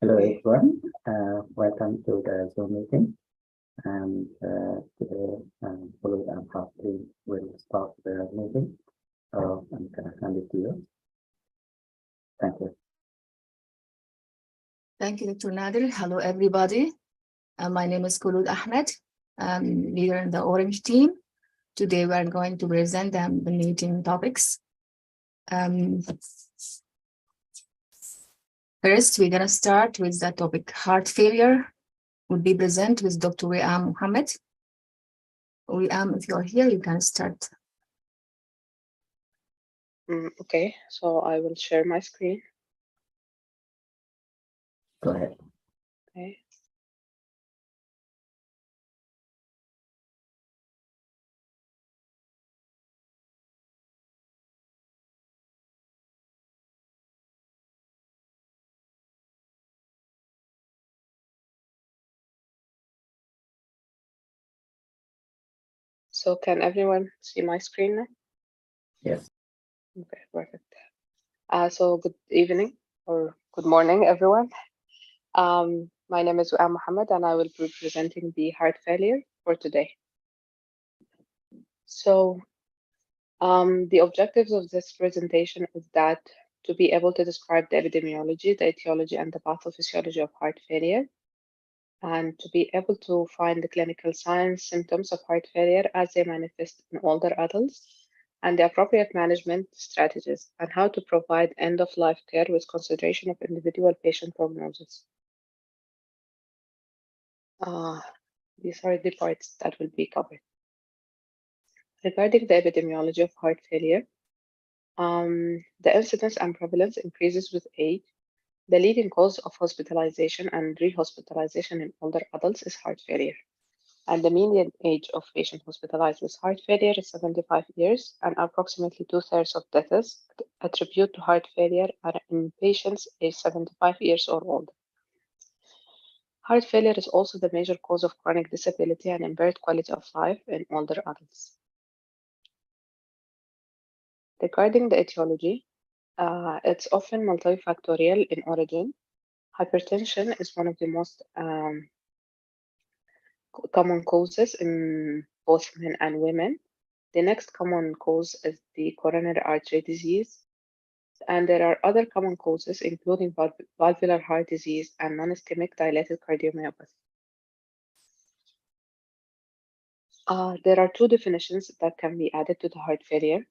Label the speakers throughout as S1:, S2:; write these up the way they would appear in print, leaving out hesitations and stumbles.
S1: Hello everyone, welcome to the Zoom meeting. And today, Kholood and Ahmed will start the meeting. So I'm going to hand it to you. Thank you.
S2: Thank you, Dr. Nader. Hello, everybody. My name is Kholood Ahmed. I'm leader in the Orange team. Today, we're going to present the meeting topics. First, we're going to start with the topic heart failure. Will be present with Dr. Weam Mohamed. Weam, if you're here, you can start.
S3: Okay, so I will share my screen.
S1: Go ahead.
S3: Okay. So can everyone see my screen now?
S1: Yes.
S3: Okay, perfect. So good evening or good morning, everyone. My name is Mohamed, and I will be presenting the heart failure for today. So the objectives of this presentation is that to be able to describe the epidemiology, the etiology, and the pathophysiology of heart failure, and to be able to find the clinical signs, symptoms of heart failure as they manifest in older adults, and the appropriate management strategies, and how to provide end-of-life care with consideration of individual patient prognosis. These are the parts that will be covered. Regarding the epidemiology of heart failure, the incidence and prevalence increases with age. The leading cause of hospitalization and rehospitalization in older adults is heart failure. And the median age of patients hospitalized with heart failure is 75 years, and approximately 2/3 of deaths attributed to heart failure are in patients aged 75 years or older. Heart failure is also the major cause of chronic disability and impaired quality of life in older adults. Regarding the etiology, it's often multifactorial in origin. Hypertension is one of the most common causes in both men and women. The next common cause is the coronary artery disease. And there are other common causes, including valvular heart disease and non-ischemic dilated cardiomyopathy. There are two definitions that can be added to the heart failure.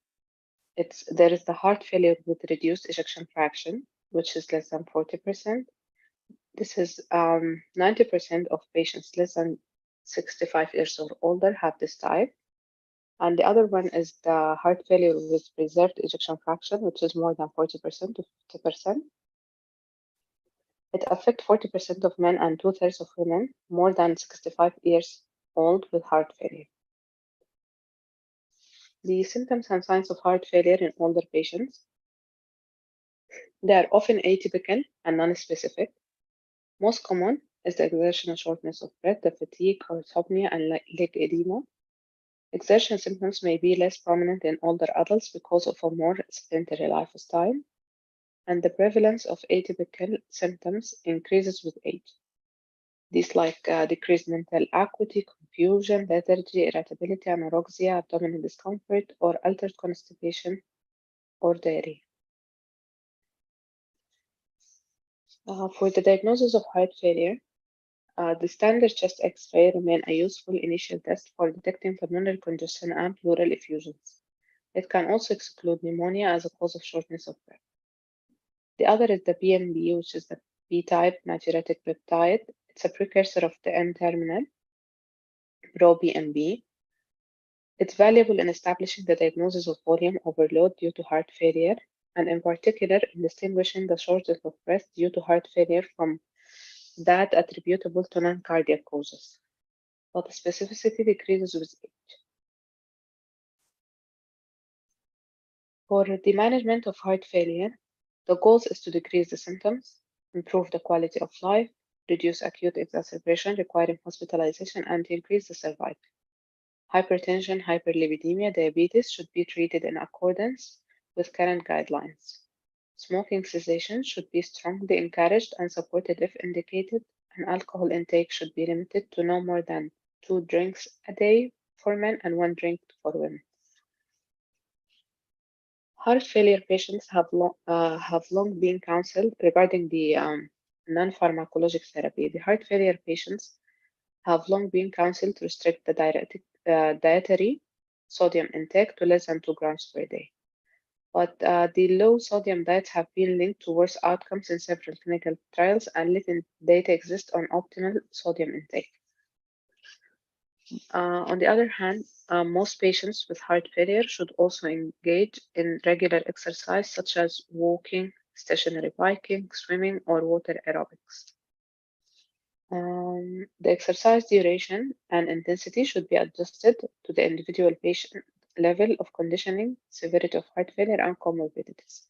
S3: There is the heart failure with reduced ejection fraction, which is less than 40%. This is 90% of patients less than 65 years or older have this type. And the other one is the heart failure with preserved ejection fraction, which is more than 40% to 50%. It affects 40% of men and 2/3 of women more than 65 years old with heart failure. The symptoms and signs of heart failure in older patients, they are often atypical and non-specific. Most common is the exertional shortness of breath, the fatigue, orthopnea, and leg edema. Exertion symptoms may be less prominent in older adults because of a more sedentary lifestyle, and the prevalence of atypical symptoms increases with age. These like decreased mental acuity, confusion, lethargy, irritability, anorexia, abdominal discomfort, or altered constipation or diarrhea. For the diagnosis of heart failure, the standard chest X-ray remain a useful initial test for detecting pulmonary congestion and pleural effusions. It can also exclude pneumonia as a cause of shortness of breath. The other is the BMP, which is the B-type natriuretic peptide. It's a precursor of the N-terminal, pro-BMP. It's valuable in establishing the diagnosis of volume overload due to heart failure, and in particular in distinguishing the shortness of breath due to heart failure from that attributable to non-cardiac causes. But the specificity decreases with age. For the management of heart failure, the goal is to decrease the symptoms, improve the quality of life, reduce acute exacerbation requiring hospitalization, and increase the survival. Hypertension, hyperlipidemia, diabetes should be treated in accordance with current guidelines. Smoking cessation should be strongly encouraged and supported if indicated, and alcohol intake should be limited to no more than 2 drinks a day for men and 1 drink for women. Heart failure patients have long been counseled regarding the non-pharmacologic therapy. The heart failure patients have long been counseled to restrict the dietary sodium intake to less than 2 grams per day. But the low sodium diets have been linked to worse outcomes in several clinical trials, and little data exists on optimal sodium intake. On the other hand, most patients with heart failure should also engage in regular exercise such as walking, stationary biking, swimming, or water aerobics. The exercise duration and intensity should be adjusted to the individual patient level of conditioning, severity of heart failure, and comorbidities.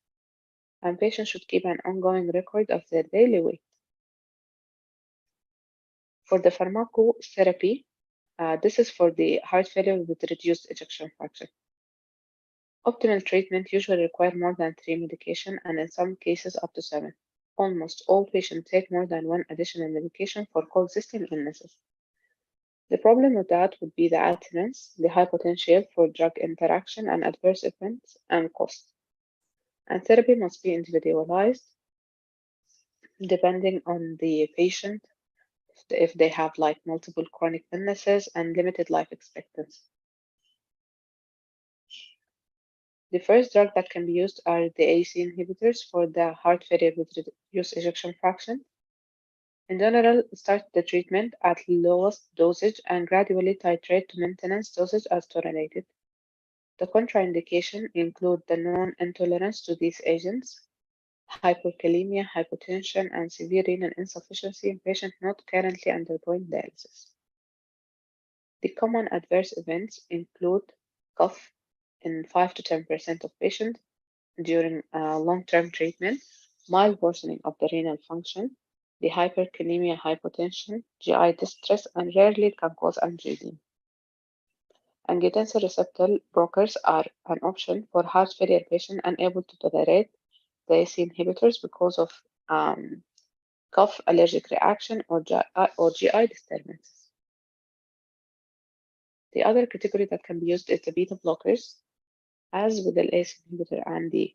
S3: And patients should keep an ongoing record of their daily weight. For the pharmacotherapy, this is for the heart failure with reduced ejection fraction. Optimal treatment usually requires more than 3 medications and in some cases up to 7. Almost all patients take more than 1 additional medication for coexisting illnesses. The problem with that would be the adherence, the high potential for drug interaction and adverse events, and cost. And therapy must be individualized depending on the patient, if they have like multiple chronic illnesses and limited life expectancy. The first drug that can be used are the ACE inhibitors for the heart failure with reduced ejection fraction. In general, start the treatment at lowest dosage and gradually titrate to maintenance dosage as tolerated. The contraindication include the known intolerance to these agents, hyperkalemia, hypotension, and severe renal insufficiency in patients not currently undergoing dialysis. The common adverse events include cough in 5 to 10% of patients during long-term treatment, mild worsening of the renal function, the hyperkalemia, hypotension, GI distress, and rarely can cause angioedema. Angiotensin receptor blockers are an option for heart failure patients unable to tolerate the ACE inhibitors because of cough, allergic reaction, or GI disturbances. The other category that can be used is the beta blockers. As with the ACE inhibitor and the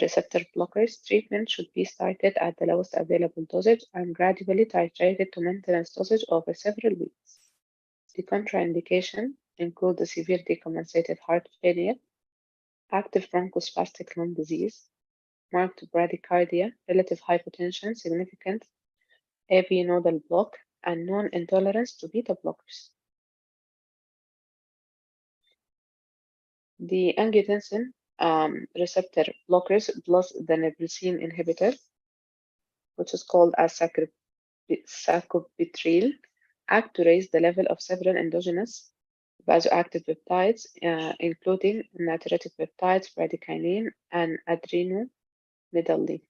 S3: receptor blockers, treatment should be started at the lowest available dosage and gradually titrated to maintenance dosage over several weeks. The contraindication include the severe decompensated heart failure, active bronchospastic lung disease, marked bradycardia, relative hypotension, significant AV nodal block, and known intolerance to beta blockers. The angiotensin receptor blockers plus the neprilysin inhibitor, which is called as sacubitril, act to raise the level of several endogenous vasoactive peptides, including natriuretic peptides, bradykinin, and adrenomyelin.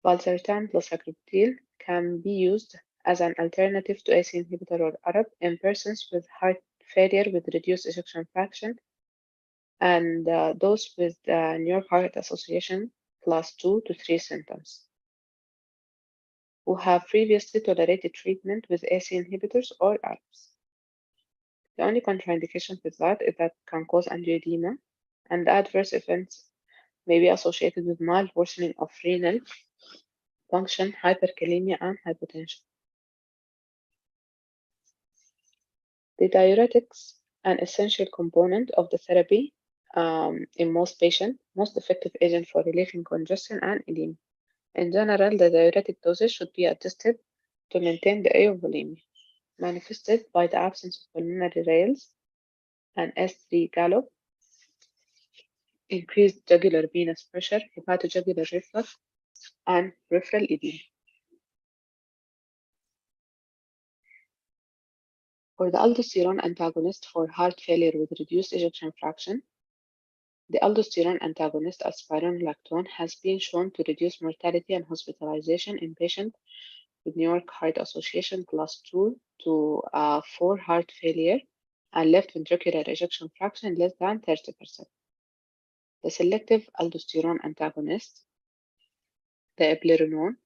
S3: Valsartan plus sacubitril can be used as an alternative to ACE inhibitor or ARB in persons with heart failure with reduced ejection fraction and those with New York Heart Association class 2 to 3 symptoms who have previously tolerated treatment with ACE inhibitors or ARBs. The only contraindication with that is that can cause angioedema, and the adverse events may be associated with mild worsening of renal function, hyperkalemia, and hypotension. The diuretics, an essential component of the therapy in most patients, most effective agent for relieving congestion and edema. In general, the diuretic dosage should be adjusted to maintain the eovolemia, manifested by the absence of pulmonary rales and S3 gallop, increased jugular venous pressure, hepatojugular reflux, and peripheral edema. For the aldosterone antagonist for heart failure with reduced ejection fraction, the aldosterone antagonist spironolactone has been shown to reduce mortality and hospitalization in patients with New York Heart Association class 2 to 4 heart failure and left ventricular ejection fraction less than 30%. The selective aldosterone antagonist the eplerenone,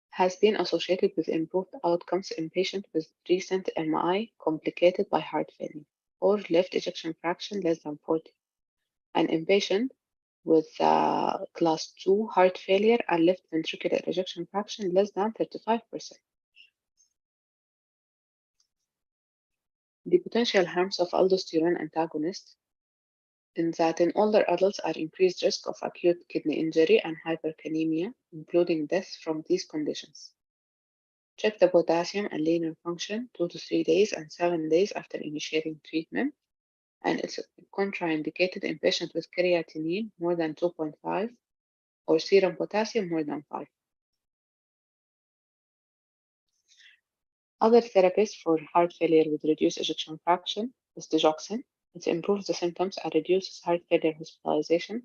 S3: has been associated with improved outcomes in patients with recent MI complicated by heart failure or left ejection fraction less than 40, and in patients with class 2 heart failure and left ventricular ejection fraction less than 35%. The potential harms of aldosterone antagonists in that in older adults are increased risk of acute kidney injury and hyperkalemia, including death from these conditions. Check the potassium and liver function 2 to 3 days and 7 days after initiating treatment, and it's contraindicated in patients with creatinine more than 2.5 or serum potassium more than 5. Other therapies for heart failure with reduced ejection fraction is digoxin. It improves the symptoms and reduces heart failure hospitalization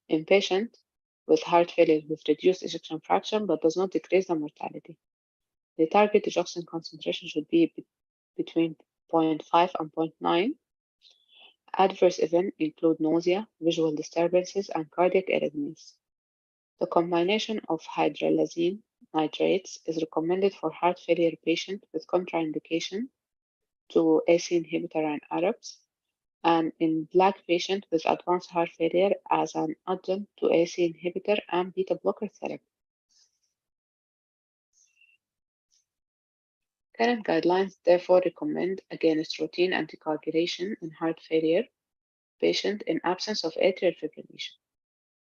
S3: in patients with heart failure with reduced ejection fraction but does not decrease the mortality. The target digoxin concentration should be between 0.5 and 0.9. Adverse events include nausea, visual disturbances, and cardiac arrhythmias. The combination of hydralazine nitrates is recommended for heart failure patients with contraindication to ACE inhibitor and ARBs, and in Black patients with advanced heart failure as an adjunct to ACE inhibitor and beta blocker therapy. Current guidelines therefore recommend against routine anticoagulation in heart failure patient in absence of atrial fibrillation.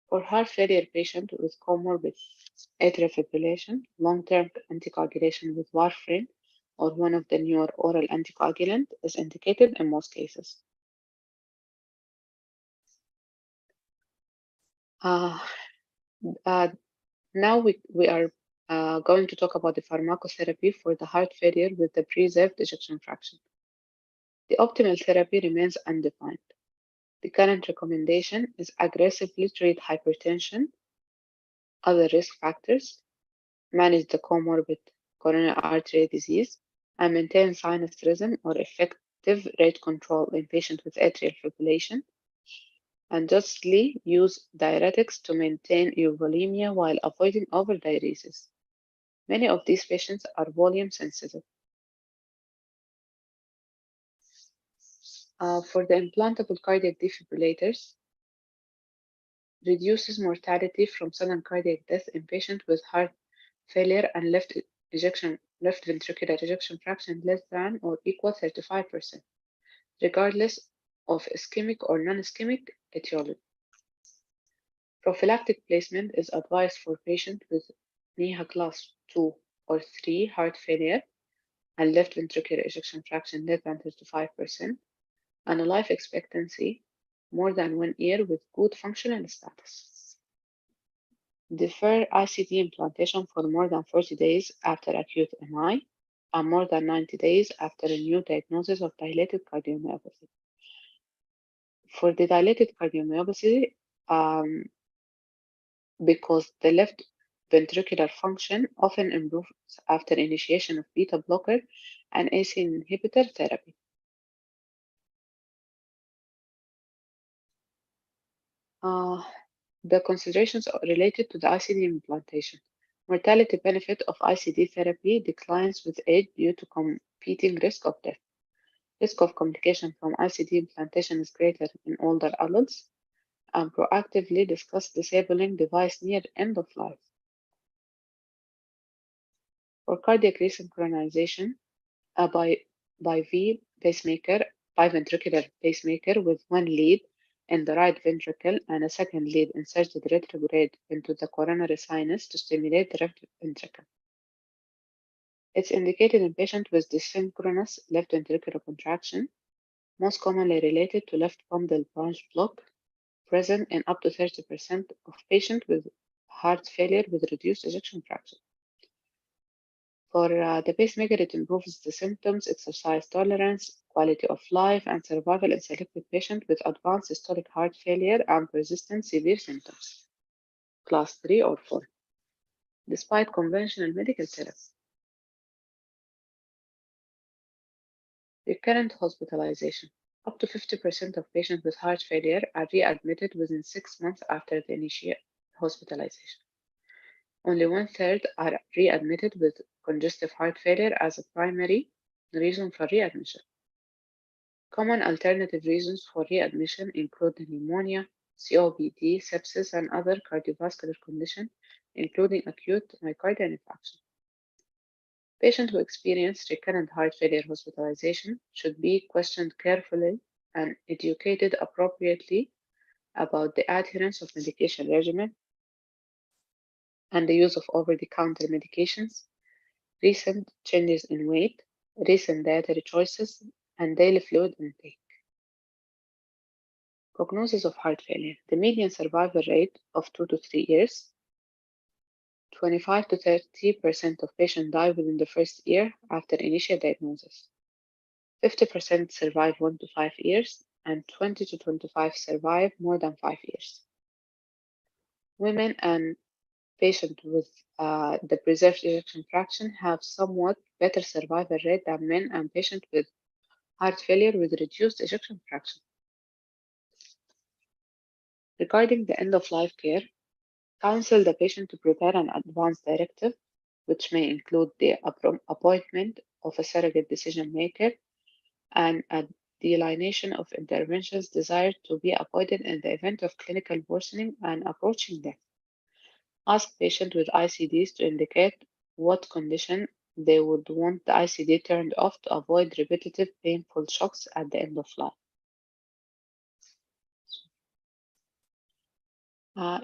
S3: For heart failure patient with comorbid atrial fibrillation, long-term anticoagulation with warfarin or one of the newer oral anticoagulant is indicated in most cases. Now we are going to talk about the pharmacotherapy for the heart failure with the preserved ejection fraction. The optimal therapy remains undefined. The current recommendation is aggressively treat hypertension, other risk factors, manage the comorbid coronary artery disease, and maintain sinus rhythm or effective rate control in patients with atrial fibrillation, and justly use diuretics to maintain euvolemia while avoiding overdiuresis. Many of these patients are volume sensitive. For the implantable cardiac defibrillators, reduces mortality from sudden cardiac death in patients with heart failure and left ventricular ejection fraction less than or equal 35%, regardless of ischemic or non-ischemic etiology. Prophylactic placement is advised for patients with NIHA class 2 or 3 heart failure and left ventricular ejection fraction less than 35%, and a life expectancy more than 1 year with good functional status. Defer ICD implantation for more than 40 days after acute MI and more than 90 days after a new diagnosis of dilated cardiomyopathy. For the dilated cardiomyopathy, because the left ventricular function often improves after initiation of beta blocker and ACE inhibitor therapy. The considerations related to the ICD implantation. Mortality benefit of ICD therapy declines with age due to competing risk of death. Risk of complication from ICD implantation is greater in older adults, and proactively discuss disabling device near end of life. For cardiac resynchronization, a biventricular pacemaker with one lead in the right ventricle and a second lead inserted retrograde into the coronary sinus to stimulate the left ventricle. It's indicated in patients with dysynchronous left ventricular contraction, most commonly related to left bundle branch block, present in up to 30% of patients with heart failure with reduced ejection fraction. For the pacemaker, it improves the symptoms, exercise tolerance, quality of life, and survival in selected patients with advanced systolic heart failure and persistent severe symptoms, class 3 or 4, despite conventional medical therapy. Recurrent hospitalization. Up to 50% of patients with heart failure are readmitted within 6 months after the initial hospitalization. Only 1/3 are readmitted with congestive heart failure as a primary reason for readmission. Common alternative reasons for readmission include pneumonia, COPD, sepsis, and other cardiovascular conditions, including acute myocardial infarction. Patients who experience recurrent heart failure hospitalization should be questioned carefully and educated appropriately about the adherence of medication regimen and the use of over-the-counter medications, recent changes in weight, recent dietary choices, and daily fluid intake. Prognosis of heart failure. The median survival rate of 2 to 3 years. 25 to 30% of patients die within the first year after initial diagnosis. 50% survive 1 to 5 years, and 20 to 25 survive more than 5 years. Women and patients with the preserved ejection fraction have somewhat better survival rate than men and patients with heart failure with reduced ejection fraction. Regarding the end-of-life care, counsel the patient to prepare an advance directive, which may include the appointment of a surrogate decision maker and a delineation of interventions desired to be avoided in the event of clinical worsening and approaching death. Ask patients with ICDs to indicate what condition they would want the ICD turned off to avoid repetitive painful shocks at the end of life.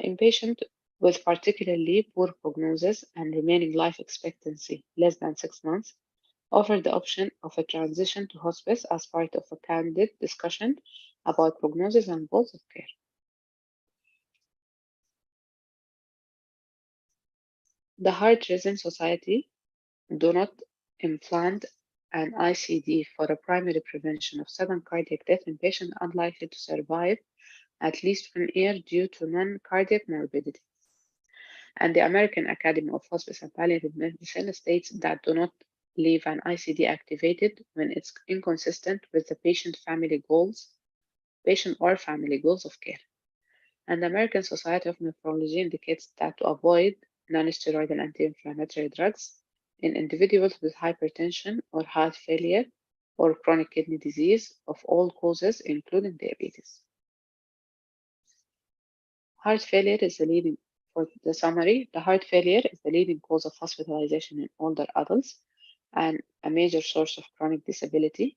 S3: In patients with particularly poor prognosis and remaining life expectancy less than 6 months, offer the option of a transition to hospice as part of a candid discussion about prognosis and goals of care. The Heart Rhythm Society do not implant an ICD for a primary prevention of sudden cardiac death in patients unlikely to survive at least 1 year due to non-cardiac morbidity. And the American Academy of Hospice and Palliative Medicine states that do not leave an ICD activated when it's inconsistent with the patient or family goals of care. And the American Society of Nephrology indicates that to avoid non-steroidal anti-inflammatory drugs in individuals with hypertension or heart failure or chronic kidney disease of all causes, including diabetes. Heart failure is the leading, for the summary, the heart failure is the leading cause of hospitalization in older adults and a major source of chronic disability.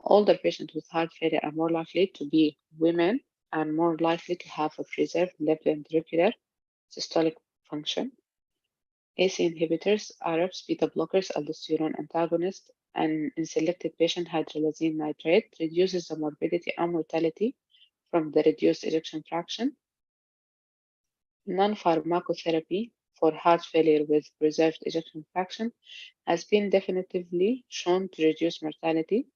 S3: Older patients with heart failure are more likely to be women and more likely to have a preserved left ventricular systolic function. ACE inhibitors, ARBs, beta blockers, aldosterone antagonists, and in selected patient hydralazine nitrate reduces the morbidity and mortality from the reduced ejection fraction. Non-pharmacotherapy for heart failure with preserved ejection fraction has been definitively shown to reduce mortality.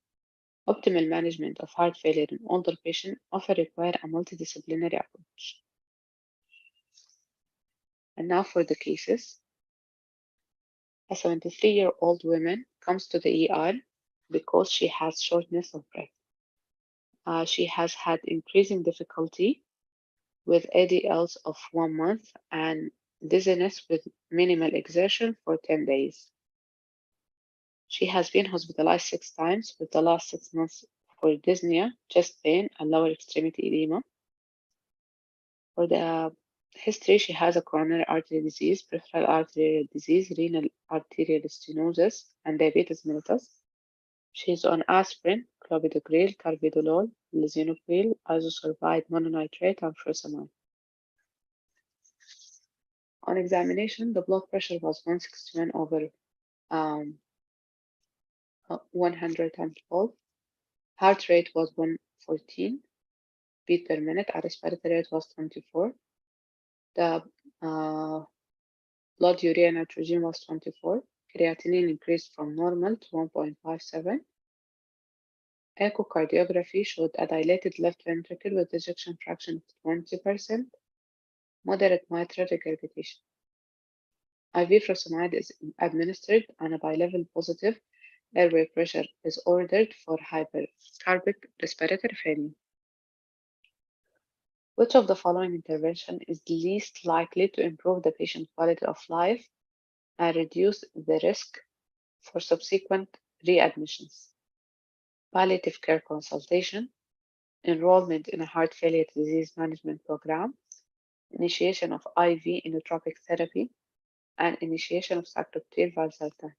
S3: Optimal management of heart failure in older patients often require a multidisciplinary approach. And now for the cases. A 73-year-old woman comes to the ER because she has shortness of breath. She has had increasing difficulty with ADLs of 1 month and dizziness with minimal exertion for 10 days. She has been hospitalized 6 times with the last 6 months for dyspnea, chest pain, and lower extremity edema. For the history, she has a coronary artery disease, peripheral arterial disease, renal arterial stenosis, and diabetes mellitus. She is on aspirin, clopidogrel, carvedilol, lisinopril, isosorbide mononitrate, and furosemide. On examination, the blood pressure was 161 over 112. Heart rate was 114 beat per minute. Our respiratory rate was 24. The blood urea nitrogen was 24. Creatinine increased from normal to 1.57. Echocardiography showed a dilated left ventricle with ejection fraction of 20%, moderate mitral regurgitation. IV furosemide is administered and a bilevel positive airway pressure is ordered for hypercarbic respiratory failure. Which of the following intervention is least likely to improve the patient quality of life and reduce the risk for subsequent readmissions? Palliative care consultation, enrollment in a heart failure disease management program, initiation of IV inotropic therapy, and initiation of sacroctyl valsartan.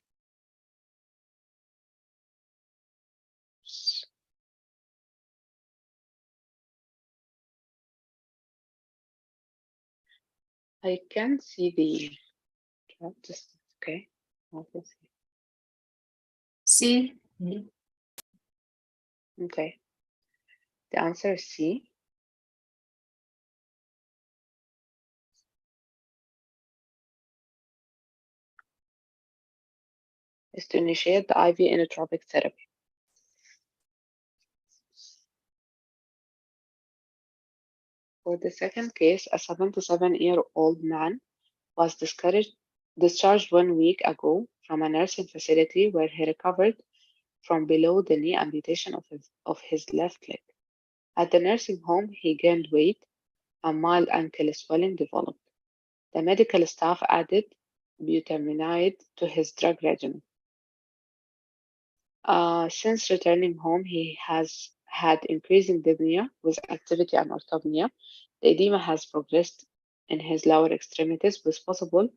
S3: I can see the just okay. Obviously.
S2: C.
S3: Okay. The answer is C. Is to initiate the IV inotropic therapy. For the second case, a 77-year-old man was discharged 1 week ago from a nursing facility where he recovered from below the knee amputation of his left leg. At the nursing home, he gained weight and mild ankle swelling developed. The medical staff added butyramide to his drug regimen. Since returning home, he has had increasing dyspnea with activity and orthopnea. The edema has progressed in his lower extremities with possible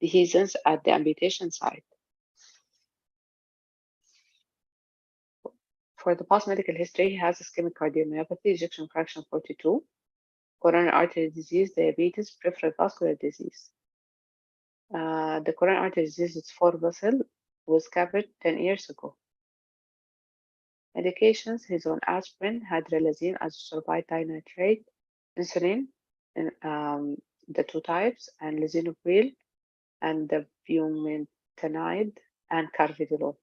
S3: dehiscence at the amputation site. For the past medical history, he has ischemic cardiomyopathy, ejection fraction 42, coronary artery disease, diabetes, peripheral vascular disease. The coronary artery disease is 4 vessel, was covered 10 years ago. Medications, he's on aspirin, hydralazine, azithromycin dinitrate, insulin, and the 2 types, and lisinopril, and the bumetanide, and carvedilol.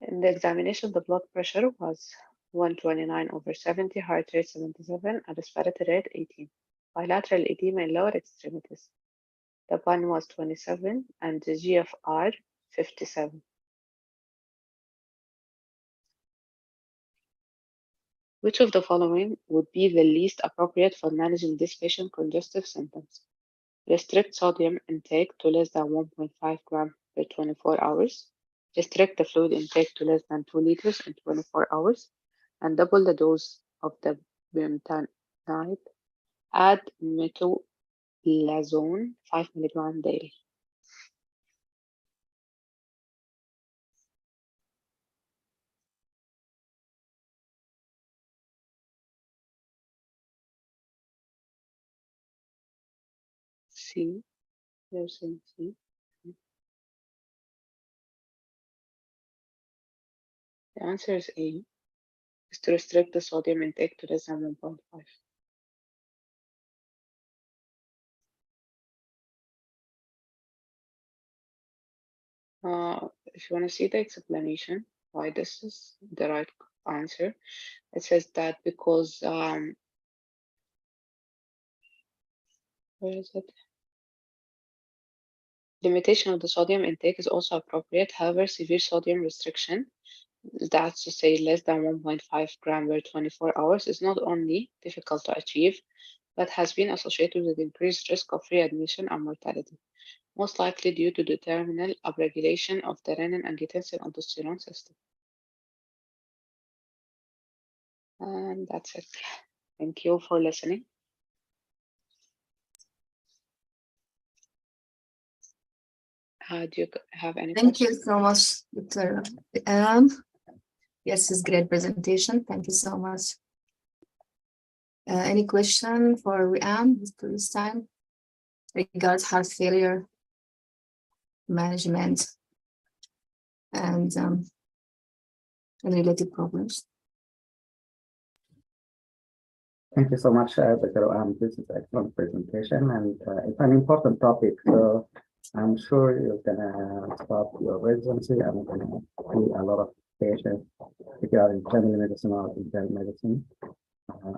S3: In the examination, the blood pressure was 129/70, heart rate 77, and respiratory rate 18. Bilateral edema in lower extremities. The BUN was 27 and the GFR 57. Which of the following would be the least appropriate for managing this patient congestive symptoms? Restrict sodium intake to less than 1.5 grams per 24 hours. Restrict the fluid intake to less than 2 liters in 24 hours. And double the dose of the bumetanide. Add metolazone 5 mg daily. C. There's C. The answer is A. Is to restrict the sodium intake to less than 1.5. If you want to see the explanation why this is the right answer, it says that because where is it? Limitation of the sodium intake is also appropriate. However, severe sodium restriction, that's to say less than 1.5 gram per 24 hours, is not only difficult to achieve, but has been associated with increased risk of readmission and mortality, most likely due to the terminal upregulation of the renin angiotensin aldosterone system. And that's it. Thank you for listening. Do you have any
S2: Thank
S3: questions?
S2: you so much, Dr. Yes, it's great presentation. Thank you so much. Any question for this time regards heart failure management and related problems?
S1: Thank you so much, Dr. This is an excellent presentation, and it's an important topic. So I'm sure you're gonna start your residency and gonna see a lot of patients if you are in family medicine or internal medicine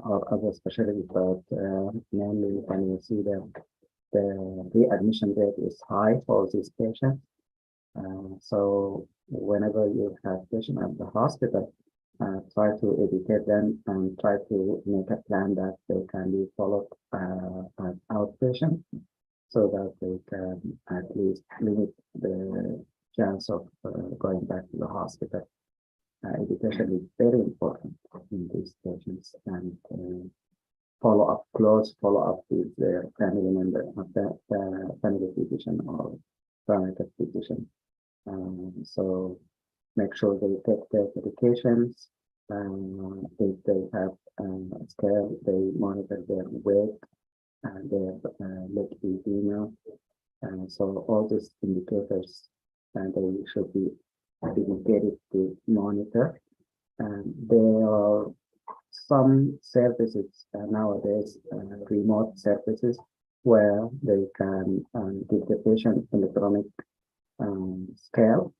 S1: or other specialties, but mainly when you see the readmission rate is high for these patients. So whenever you have patient at the hospital, try to educate them and try to make a plan that they can be followed as outpatient so that they can at least limit the chance of going back to the hospital. Education is very important in these patients and close follow up with their family member, family physician or primary care physician. So make sure they take their medications. If they have scale, they monitor their weight and their leg edema. So all these indicators, they should be dedicated to monitor. There are some services nowadays, remote services, where they can give the patient electronic scale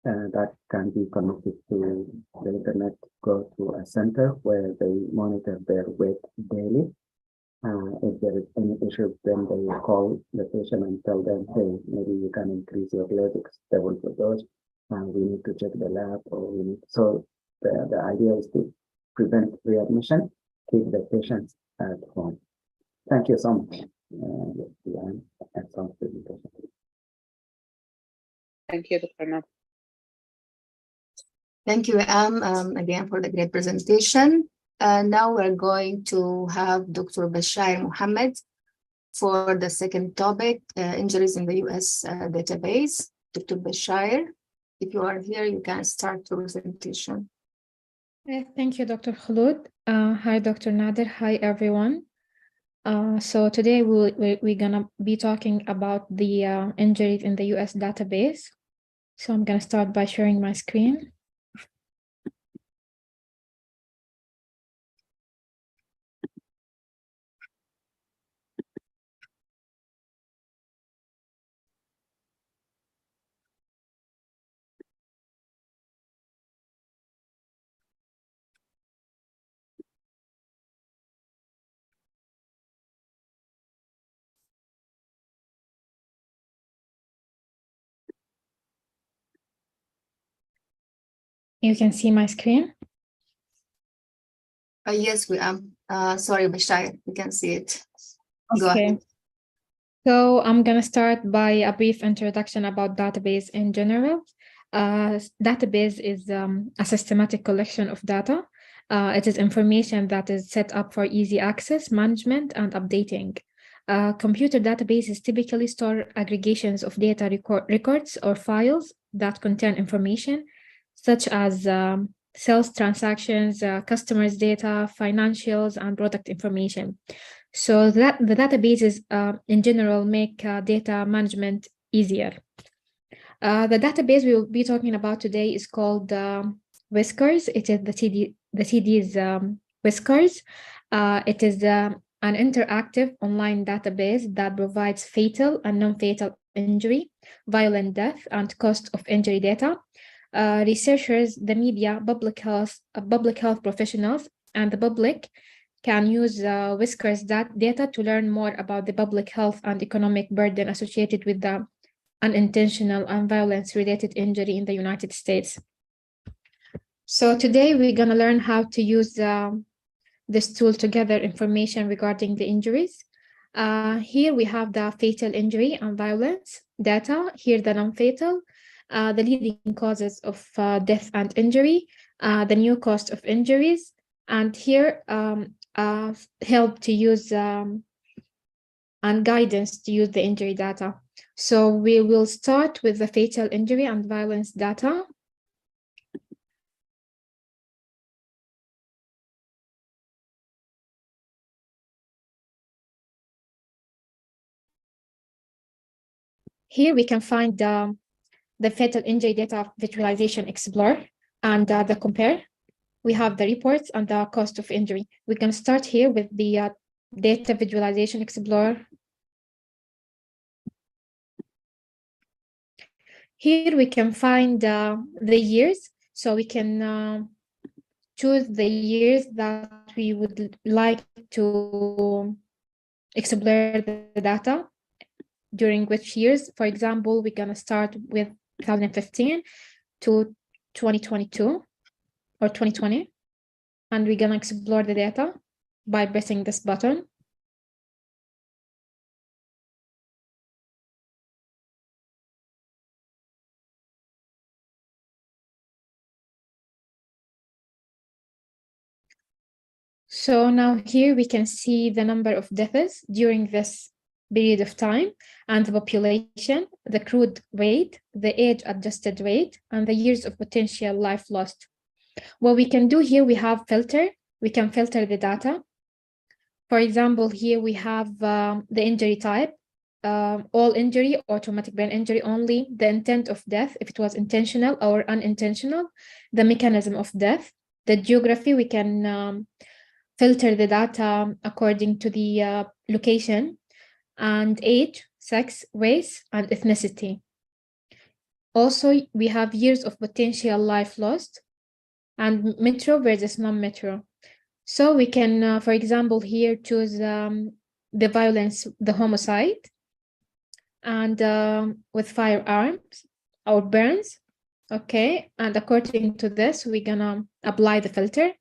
S1: that can be connected to the internet, go to a center where they monitor their weight daily. If there is any issue, then they will call the patient and tell them, hey, maybe you can increase your levels level for those. We need to check the lab, or we need. So the idea is to prevent readmission, keep the patients at home. Thank you so much.
S3: Thank you, Dr. Mafaz.
S2: Thank you, again for the great presentation. Now we're going to have Dr. Bashayer Mohamed for the second topic, injuries in the US database. Dr. Bashayer, if you are here, you can start the presentation.
S4: Thank you, Dr. Kholood. Hi, Dr. Nader. Hi, everyone. So today we're gonna be talking about the injuries in the US database. So I'm gonna start by sharing my screen. You can see my screen?
S2: Yes, we am. Sorry, Bashayer, we can see it. Go
S4: Okay.
S2: ahead.
S4: So I'm going to start by a brief introduction about database in general. Database is a systematic collection of data. It is information that is set up for easy access, management, and updating. Computer databases typically store aggregations of data records or files that contain information such as sales transactions, customers' data, financials, and product information. So that the databases in general make data management easier. The database we will be talking about today is called Whiskers. It is the TD's Whiskers. It is an interactive online database that provides fatal and non-fatal injury, violent death, and cost of injury data. Researchers, the media, public health professionals, and the public can use Whiskers data to learn more about the public health and economic burden associated with the unintentional and violence-related injury in the United States. So today we're going to learn how to use this tool to gather information regarding the injuries. Here we have the fatal injury and violence data, here the non-fatal, the leading causes of death and injury, the new cost of injuries, and here help to use and guidance to use the injury data. So we will start with the fatal injury and violence data. Here we can find the fatal injury data visualization explorer and the compare. We have the reports and the cost of injury. We can start here with the data visualization explorer. Here we can find the years, so we can choose the years that we would like to explore the data, during which years. For example, we're going to start with 2015 to 2022. or 2020. And we're gonna explore the data by pressing this button. So now here we can see the number of deaths during this period of time and the population, the crude rate, the age-adjusted rate, and the years of potential life lost. What we can do here, we have filter. We can filter the data. For example, here we have the injury type, all injury or traumatic brain injury only, the intent of death, if it was intentional or unintentional, the mechanism of death, the geography, we can filter the data according to the location, and age, sex, race, and ethnicity. Also, we have years of potential life lost and metro versus non-metro. So we can, for example, here choose the violence, the homicide, and with firearms or burns. Okay, and according to this, we're gonna apply the filter.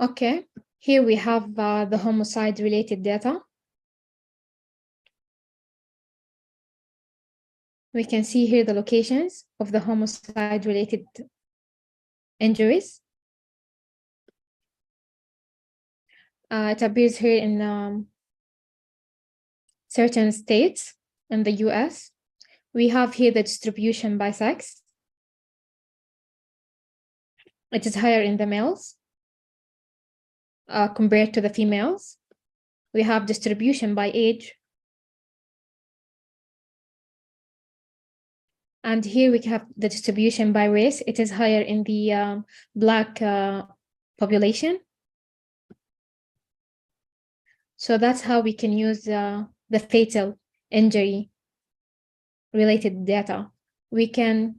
S4: Okay, here we have the homicide-related data. We can see here the locations of the homicide-related injuries. It appears here in certain states in the US. We have here the distribution by sex. It is higher in the males compared to the females. We have distribution by age. And here we have the distribution by race. It is higher in the Black population. So that's how we can use the fatal injury related data. We can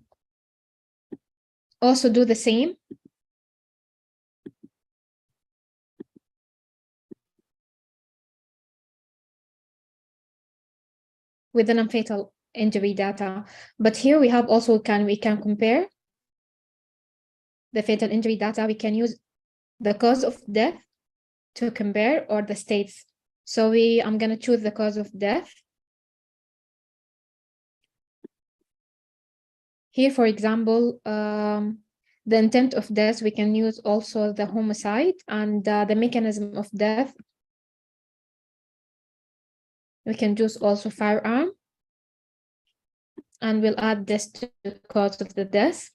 S4: also do the same with the non-fatal injury data. But here we have also we can compare the fatal injury data. We can use the cause of death to compare, or the states. So I'm going to choose the cause of death. Here, for example, the intent of death, we can use also the homicide, and the mechanism of death. We can choose also firearm, and we'll add this to the cause of the death.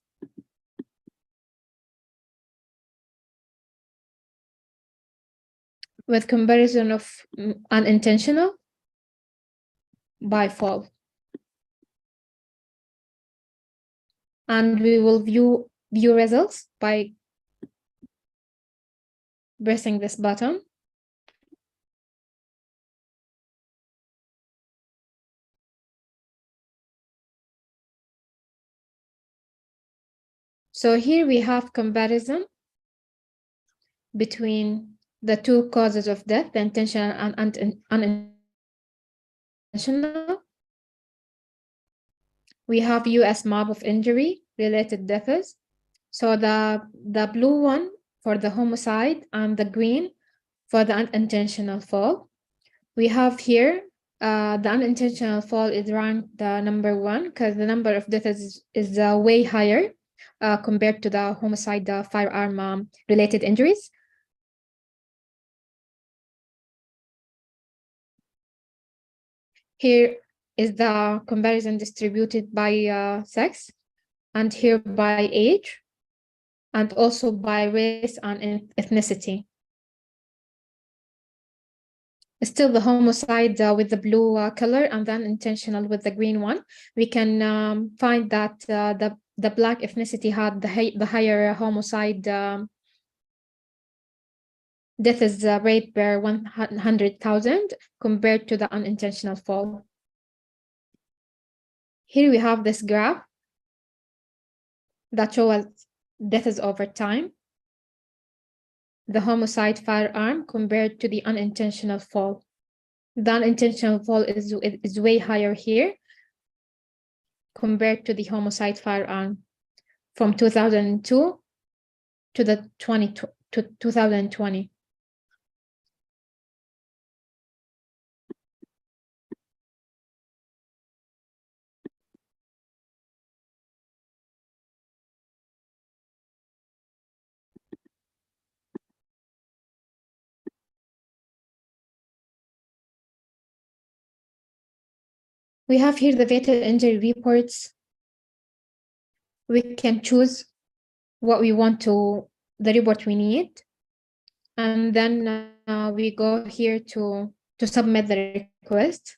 S4: With comparison of unintentional by fall. And we will view results by pressing this button. So here we have comparison between the two causes of death, the intentional and unintentional. We have US map of injury related deaths. So the blue one for the homicide and the green for the unintentional fall. We have here the unintentional fall is ranked the number 1 because the number of deaths is way higher compared to the homicide, the firearm related injuries. Here is the comparison distributed by sex, and here by age, and also by race and ethnicity. Still the homicide with the blue color and then intentional with the green one. We can find that the Black ethnicity had the higher homicide deaths rate per 100,000 compared to the unintentional fall. Here we have this graph that shows deaths over time, the homicide firearm compared to the unintentional fall. The unintentional fall is way higher here compared to the homicide firearm from 2002 to 2020. We have here the fatal injury reports. We can choose what we want to, the report we need. And then we go here to submit the request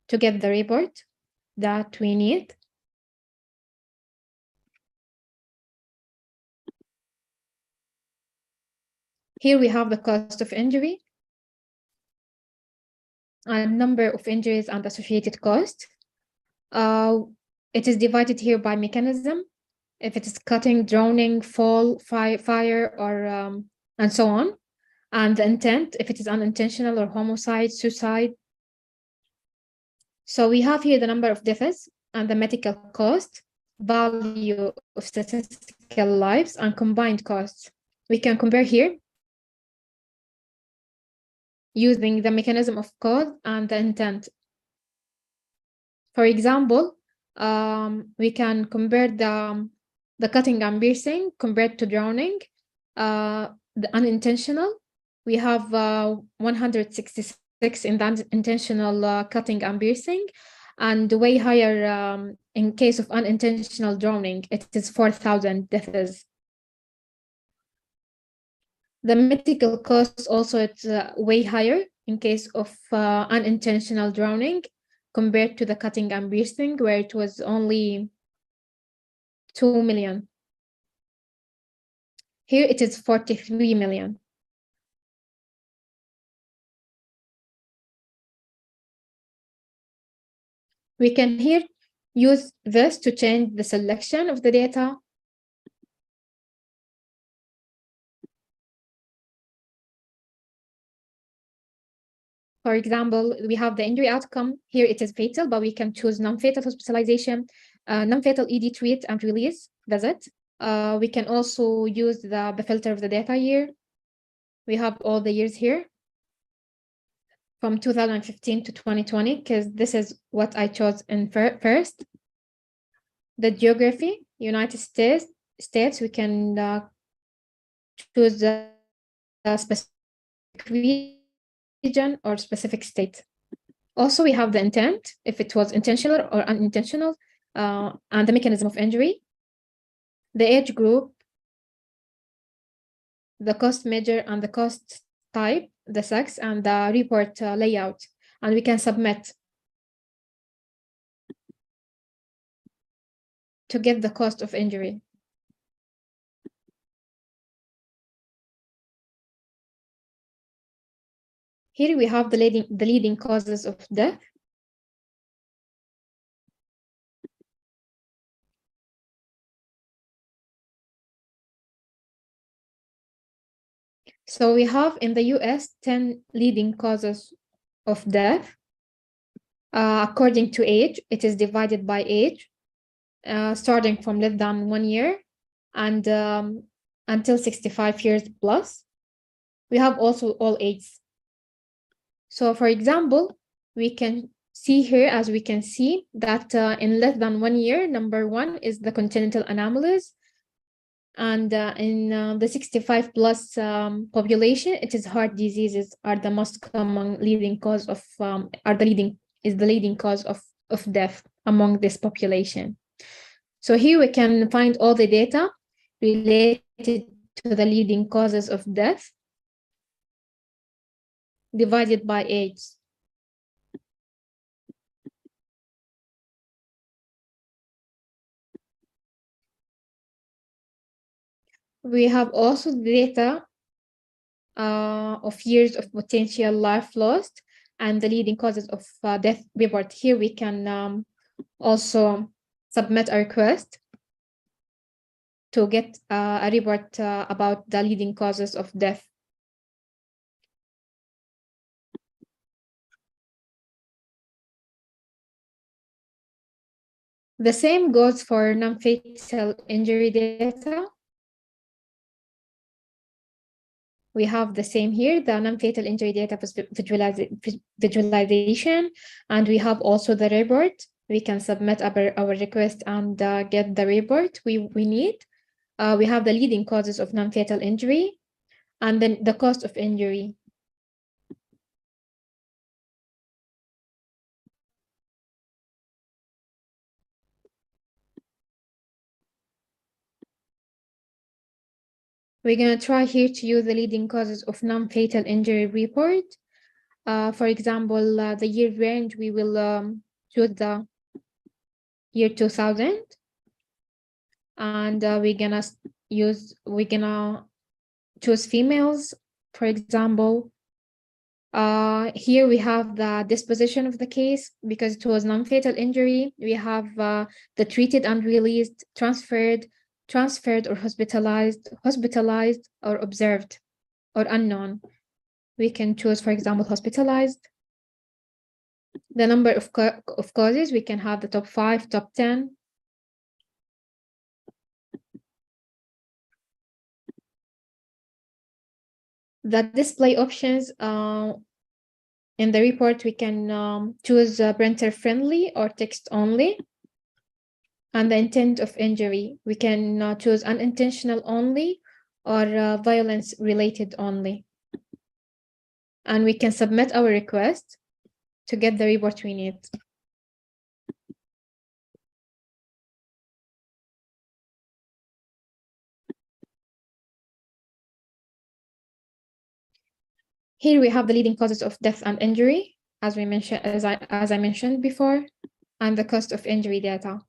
S4: to get the report that we need. Here we have the cost of injury, a number of injuries and associated costs. It is divided here by mechanism, if it is cutting, drowning, fall, fire, or and so on. And the intent, if it is unintentional or homicide, suicide. So we have here the number of deaths and the medical cost, value of statistical lives, and combined costs. We can compare here using the mechanism of cause and the intent. For example, we can compare the cutting and piercing compared to drowning. The unintentional, we have 166 in the intentional cutting and piercing, and way higher in case of unintentional drowning. It is 4,000 deaths. The medical costs also, it's way higher in case of unintentional drowning compared to the cutting and piercing, where it was only 2 million. Here it is 43 million. We can here use this to change the selection of the data. For example, we have the injury outcome. Here it is fatal, but we can choose non-fatal hospitalization, non-fatal ED treat and release visit. We can also use the filter of the data here. We have all the years here from 2015 to 2020, because this is what I chose in first. The geography, United States, we can choose the specific region or specific state. Also, we have the intent, if it was intentional or unintentional, and the mechanism of injury, the age group, the cost measure and the cost type, the sex, and the report layout, and we can submit to get the cost of injury. Here we have the leading causes of death. So we have in the US 10 leading causes of death. According to age, it is divided by age, starting from less than 1 year and until 65 years plus. We have also all ages. So for example, we can see here, as we can see, that in less than 1 year, number one is the congenital anomalies. And in the 65 plus population, it is heart diseases are the most common leading cause of is the leading cause of death among this population. So here we can find all the data related to the leading causes of death divided by age. We have also data of years of potential life lost and the leading causes of death report. Here we can also submit a request to get a report about the leading causes of death. The same goes for non-fatal injury data. We have the same here, the non-fatal injury data visualization, and we have also the report. We can submit our request and get the report we need. We have the leading causes of non-fatal injury and then the cost of injury. We're going to try here to use the leading causes of non-fatal injury report. For example, the year range, we will choose the year 2000. And we're gonna choose females, for example. Here we have the disposition of the case because it was non-fatal injury. We have the treated and released, transferred or hospitalized or observed or unknown. We can choose, for example, hospitalized. The number of causes, we can have the top 5, top 10. The display options in the report, we can choose printer friendly or text only. And the intent of injury, we can choose unintentional only or violence related only. And we can submit our request to get the report we need. Here we have the leading causes of death and injury, as we mentioned, as I mentioned before, and the cost of injury data.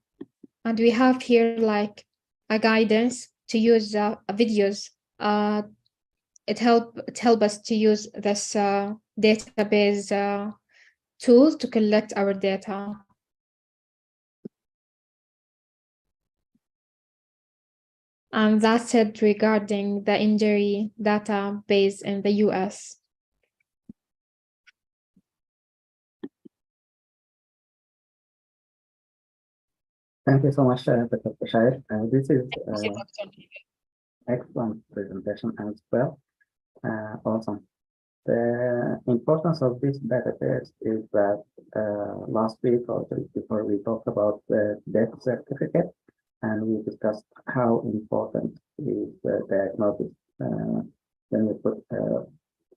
S4: And we have here like a guidance to use videos. It help us to use this database tools to collect our data. And that's it regarding the injury database in the US.
S1: Thank you so much, Dr. Bashayer. This is excellent presentation as well. Awesome. The importance of this database is that last week or the week before we talked about the death certificate, and we discussed how important is the diagnosis when we put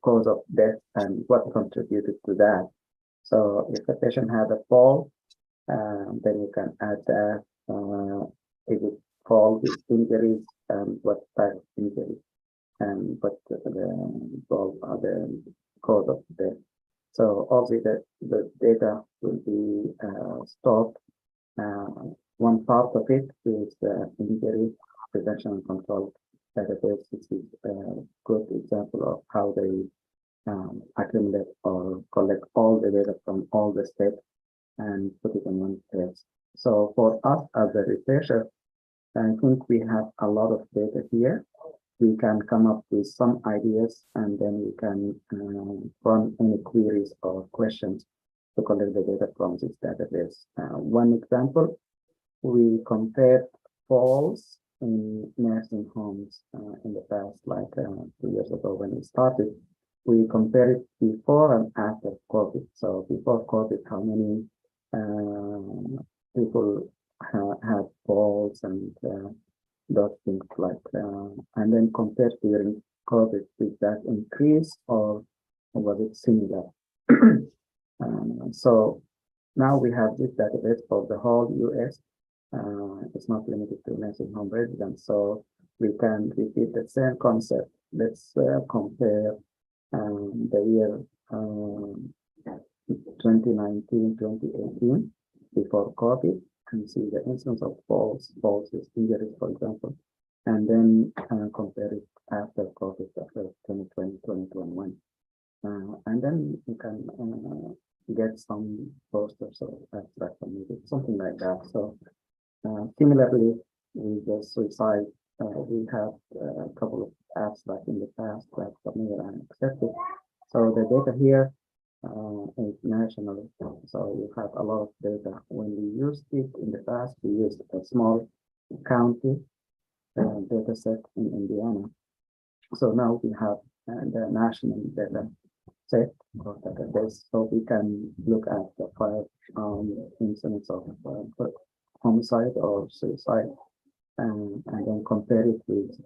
S1: cause of death and what contributed to that. So if the patient had a fall, then you can add that is it fall with injuries and what type of injury and what the cause of death. So obviously the data will be stored. One part of it is injury prevention and control database. This is a good example of how they accumulate or collect all the data from all the states and put it in one place. So for us as a researcher, I think we have a lot of data here. We can come up with some ideas and then we can run any queries or questions to collect the data from this database. One example, we compared falls in nursing homes in the past, like 2 years ago when we started. We compared it before and after COVID. So before COVID, how many people had falls and those things like, and then compared during COVID, did that increase or was it similar? So now we have this database for the whole US. It's not limited to nursing home residents, so we can repeat the same concept. Let's compare the year 2019, 2018 before COVID, and see the incidence of falls injuries, for example, and then compare it after COVID, after 2020, 2021. And then you can get some posters or abstract something like that. So similarly, with the suicide, we have a couple of abstracts in the past that familiar and accepted. So the data here is national. So you have a lot of data. When we used it in the past, we used a small county data set in Indiana. So now we have the national data set or database, so we can look at the 5 incidents of homicide or suicide, and then compare it with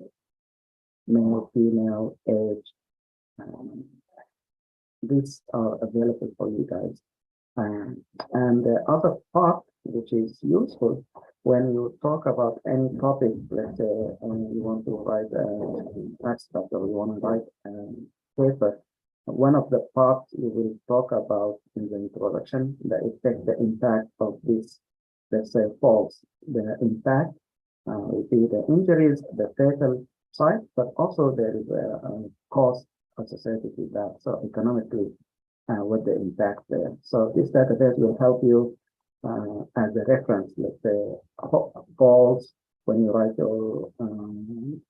S1: male, female, age. These are available for you guys. And the other part, which is useful when you talk about any topic, let's say you want to write an abstract or you want to write a paper, one of the parts you will talk about in the introduction, the effect, the impact of this, let's say, falls. The impact will be the injuries, the fatal side, but also there is a cost associated with that. So economically, what the impact there. So this database will help you as a reference, let's say, falls, when you write your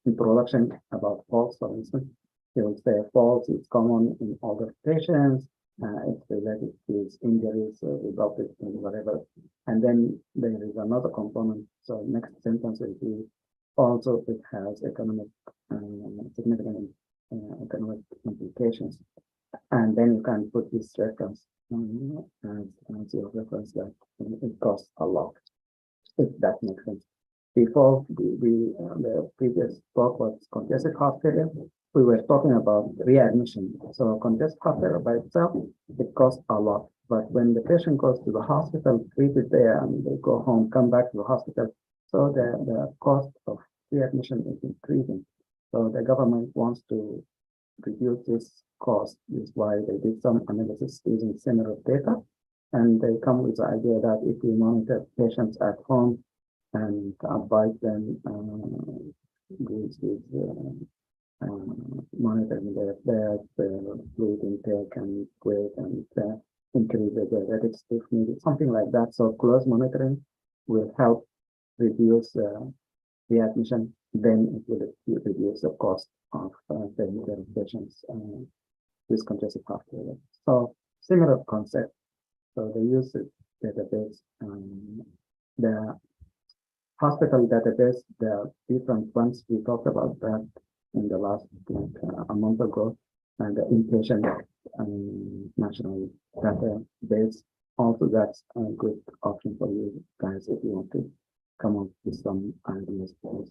S1: introduction about falls, for instance, you will say falls is common in older patients, it's related to injuries resulted in whatever. And then there is another component. So next sentence will be also it has economic, significant economic implications. And then you can put this reference as your reference that it costs a lot, if that makes sense. Before the previous talk was congestive heart failure, we were talking about readmission. So congestive heart failure by itself, it costs a lot. But when the patient goes to the hospital, treated there, and they go home, come back to the hospital, so the cost of readmission is increasing. So the government wants to reduce this cost. This is why they did some analysis using similar data. And they come with the idea that if we monitor patients at home and advise them with monitoring their blood, fluid intake and weight, and increase the diuretics if needed, something like that. So close monitoring will help reduce readmission. Then it will reduce the cost of the patients with congestive heart failure. So similar concept. So they use the database. The hospital database, there are different ones. We talked about that in the last a month ago, and the inpatient national database. Also, that's a good option for you guys if you want to come up with some ideas for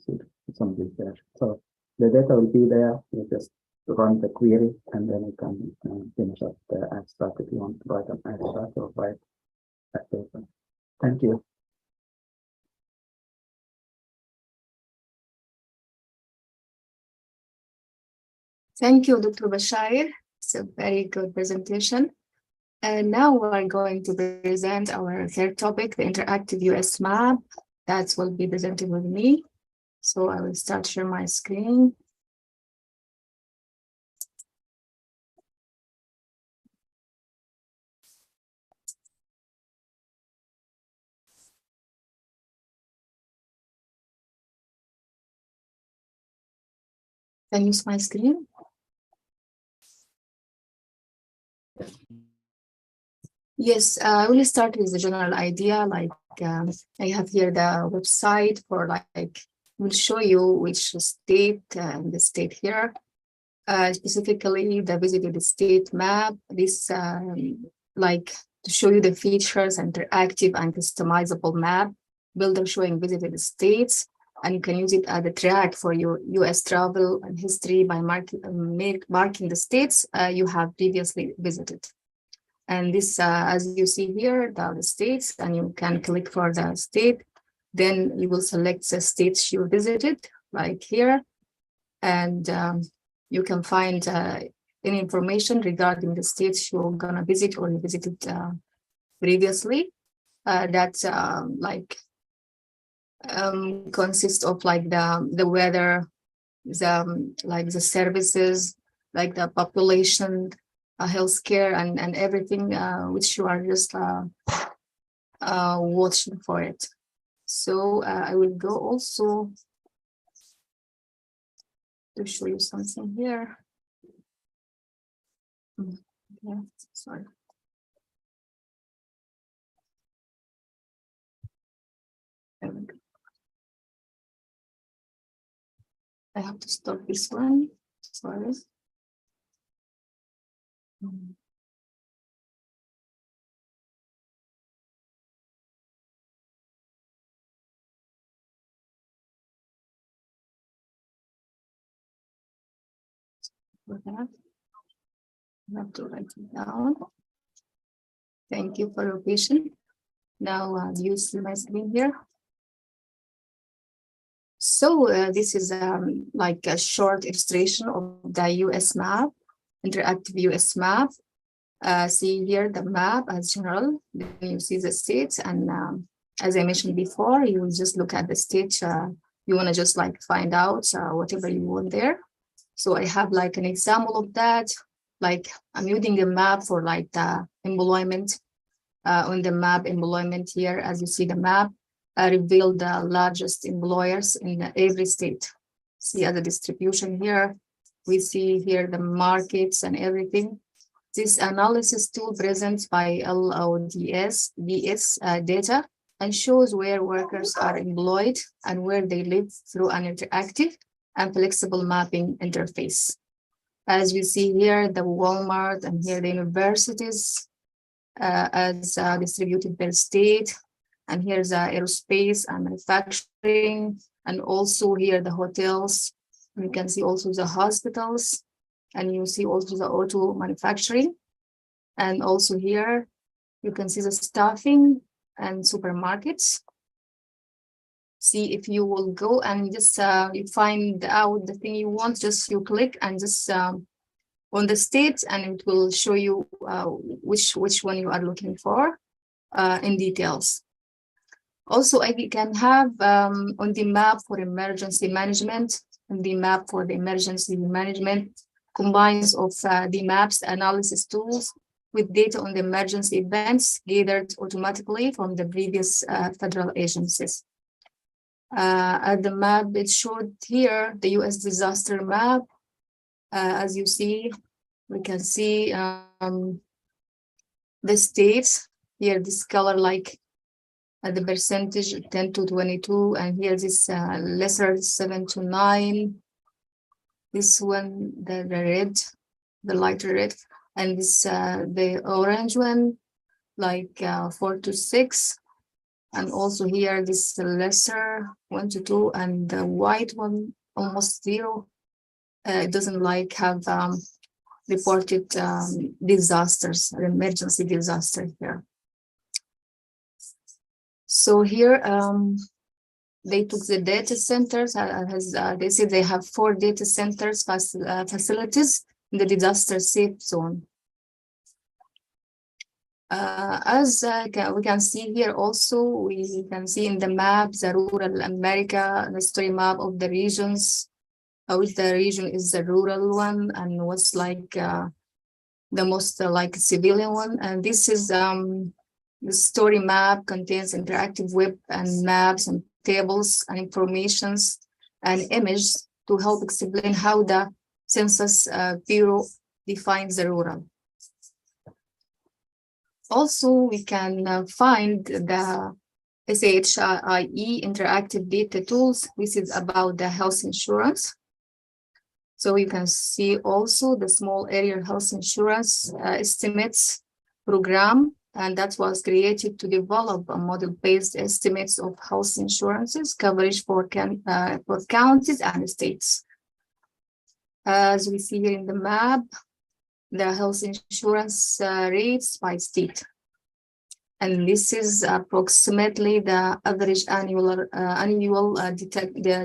S1: some research. So the data will be there. You just run the query, and then you can finish up the abstract if you want to write an abstract or write a paper. Thank you.
S2: Thank you, Dr. Bashayer. It's a very good presentation. And now we're going to present our third topic, the interactive US map. That will be presented with me. So I will start share my screen. Can you see my screen? Yes, I will start with the general idea. Like I have here the website for we'll show you which state and the state here. Specifically the visited state map. This like to show you the features, interactive and customizable map builder showing visited states. and you can use it as a track for your US travel and history by marking the states you have previously visited. And this, as you see here, the states, and you can click for the state. Then you will select the states you visited, like here. And you can find any information regarding the states you're gonna visit or you visited previously. That's like consists of like the weather, like the services, like the population, healthcare, and everything which you are just watching for it. So I will go also to show you something here. Yeah, sorry. There we go. I have to stop this one. Sorry. For that, I have to write it down. Thank you for your patience. Now, you see my screen here. So this is like a short illustration of the US map, interactive US map. See here the map as general, then you see the states, and as I mentioned before, you will just look at the state you want to just like find out whatever you want there. So I have like an example of that, like I'm using a map for like the employment. On the map employment here, as you see the map, reveal the largest employers in every state. See as a distribution here, we see here the markets and everything. This analysis tool presents by LODS data and shows where workers are employed and where they live through an interactive and flexible mapping interface. As we see here, the Walmart and here the universities as distributed per state. And here's aerospace and manufacturing, and also here the hotels. You can see also the hospitals, and you see also the auto manufacturing. And also here, you can see the staffing and supermarkets. See if you will go and just you find out the thing you want, just you click and just on the state, and it will show you which one you are looking for in details. Also, I can have on the map for emergency management, and the map for the emergency management combines of the maps analysis tools with data on the emergency events gathered automatically from the previous federal agencies. At the map, it showed here the US disaster map. As you see, we can see the states here, this color like the percentage 10 to 22, and here this lesser 7 to 9. This one, the red, the lighter red, and this the orange one, like 4 to 6. And also here this lesser 1 to 2, and the white one almost 0. It doesn't like have reported disasters or emergency disaster here. So here they took the data centers, they said they have 4 data centers facilities in the disaster safe zone. As we can see here also, we can see in the map, the rural America, the story map of the regions, which the region is the rural one and what's like the most like civilian one. And this is the story map contains interactive web and maps and tables and informations and images to help explain how the Census Bureau defines the rural. Also, we can find the SHIE interactive data tools. This is about the health insurance. So you can see also the small area health insurance estimates program and that was created to develop a model-based estimates of health insurances coverage for counties and states. As we see here in the map, the health insurance rates by state. And this is approximately the average annual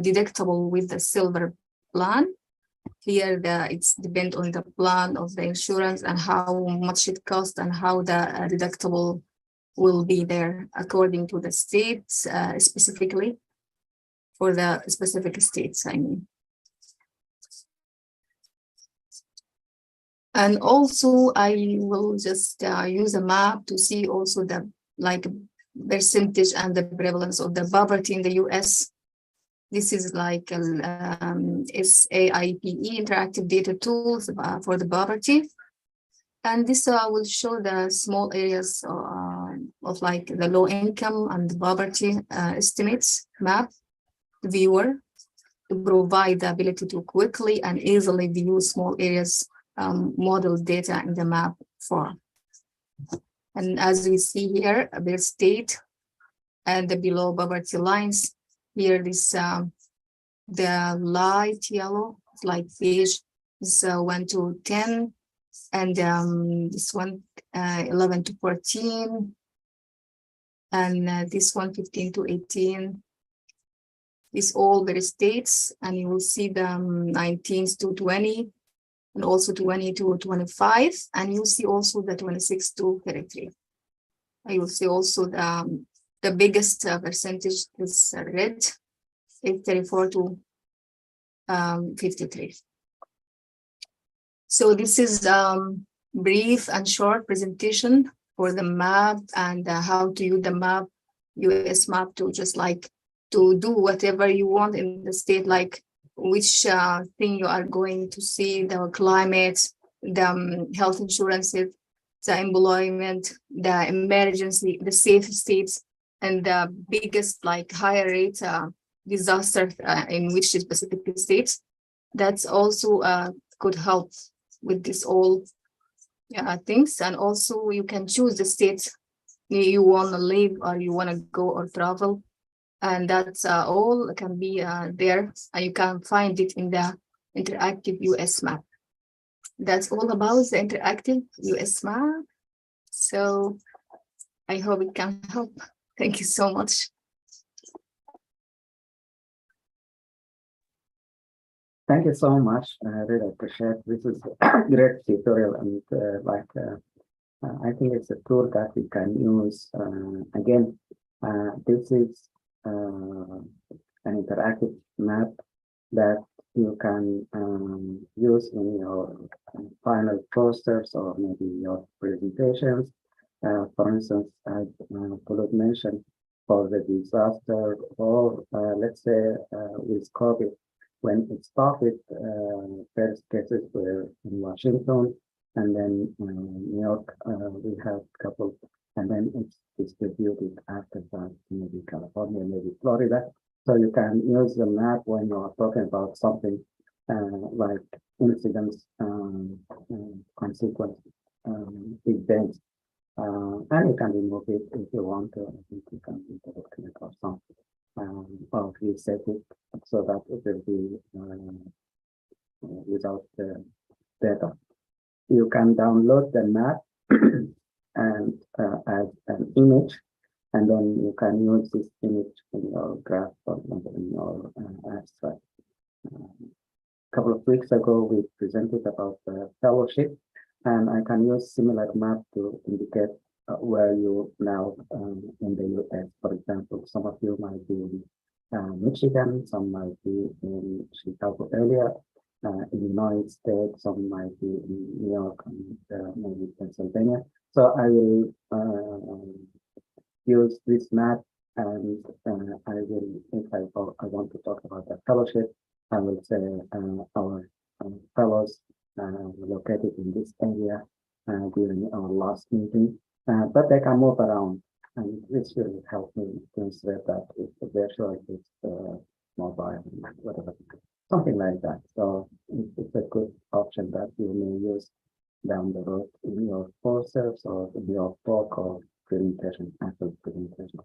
S2: deductible with the silver plan. Here, it's depend on the plan of the insurance and how much it costs and how the deductible will be there according to the states, specifically for the specific states, I mean. And also, I will just use a map to see also the percentage and the prevalence of the poverty in the US. This is like SAIPE interactive data tools for the poverty. And this will show the small areas of like the low income and the poverty estimates map viewer to provide the ability to quickly and easily view small areas model data in the map form. And as we see here, the state and the below poverty lines, here this the light yellow, like beige, is 1 to 10, and this one 11 to 14, and this one 15 to 18. These all the states, and you will see the 19s to 20. And also 20 to 25, and you see also the 26 to 33. You will see also the biggest percentage is red, 34 to 53. So this is brief and short presentation for the map and how to use the map, US map, to just like to do whatever you want in the state, like which thing you are going to see, the climate, the health insurances, the employment, the emergency, the safe states, and the biggest like higher rate disaster in which specific states. That's also could help with this all things. And also you can choose the states you want to live or you want to go or travel. And that's all can be there. You can find it in the interactive US map. That's all about the interactive US map. So I hope it can help. Thank you so much.
S1: Thank you so much. I really appreciate it. This is a great tutorial, and I think it's a tool that we can use. Again, this is an interactive map that you can use in your final posters or maybe your presentations. For instance, as Kholood mentioned, for the disaster, or let's say with COVID, when it started, first cases were in Washington, and then New York, we have a couple, and then it's distributed after that, maybe California, maybe Florida. So you can use the map when you are talking about something like incidents, consequence, events, and you can remove it if you want to. I think you can click or something, or reset it so that it will be without the data. You can download the map and add an image, and then you can use this image in your graph, for example, in your abstract. A couple of weeks ago, we presented about the fellowship, and I can use similar map to indicate where you now in the US. For example, some of you might be in Michigan, some might be in Chicago area, Illinois State, some might be in New York, and maybe Pennsylvania. So I will use this map, and I will, if I want to talk about the fellowship, I will say our fellows located in this area during our last meeting, but they can move around, and this will help me demonstrate that it's virtual, it's mobile, whatever, something like that. So it's a good option that you may use down the road in your course research or your talk or presentation, actual presentation.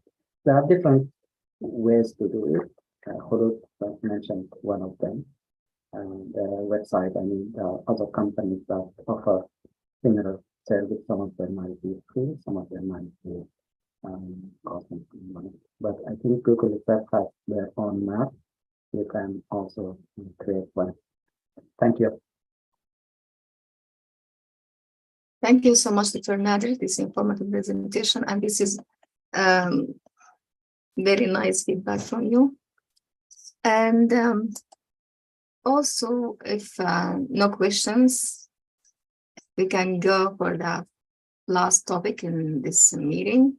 S1: There are different ways to do it. Kholood mentioned one of them. The website, I mean, there are other companies that offer similar service. Some of them might be free, some of them might be costing money. But I think Google itself has their own map. You can also create one. Thank you.
S2: Thank you so much, Dr. Nader, this informative presentation, and this is very nice feedback from you. And also, if no questions, we can go for the last topic in this meeting.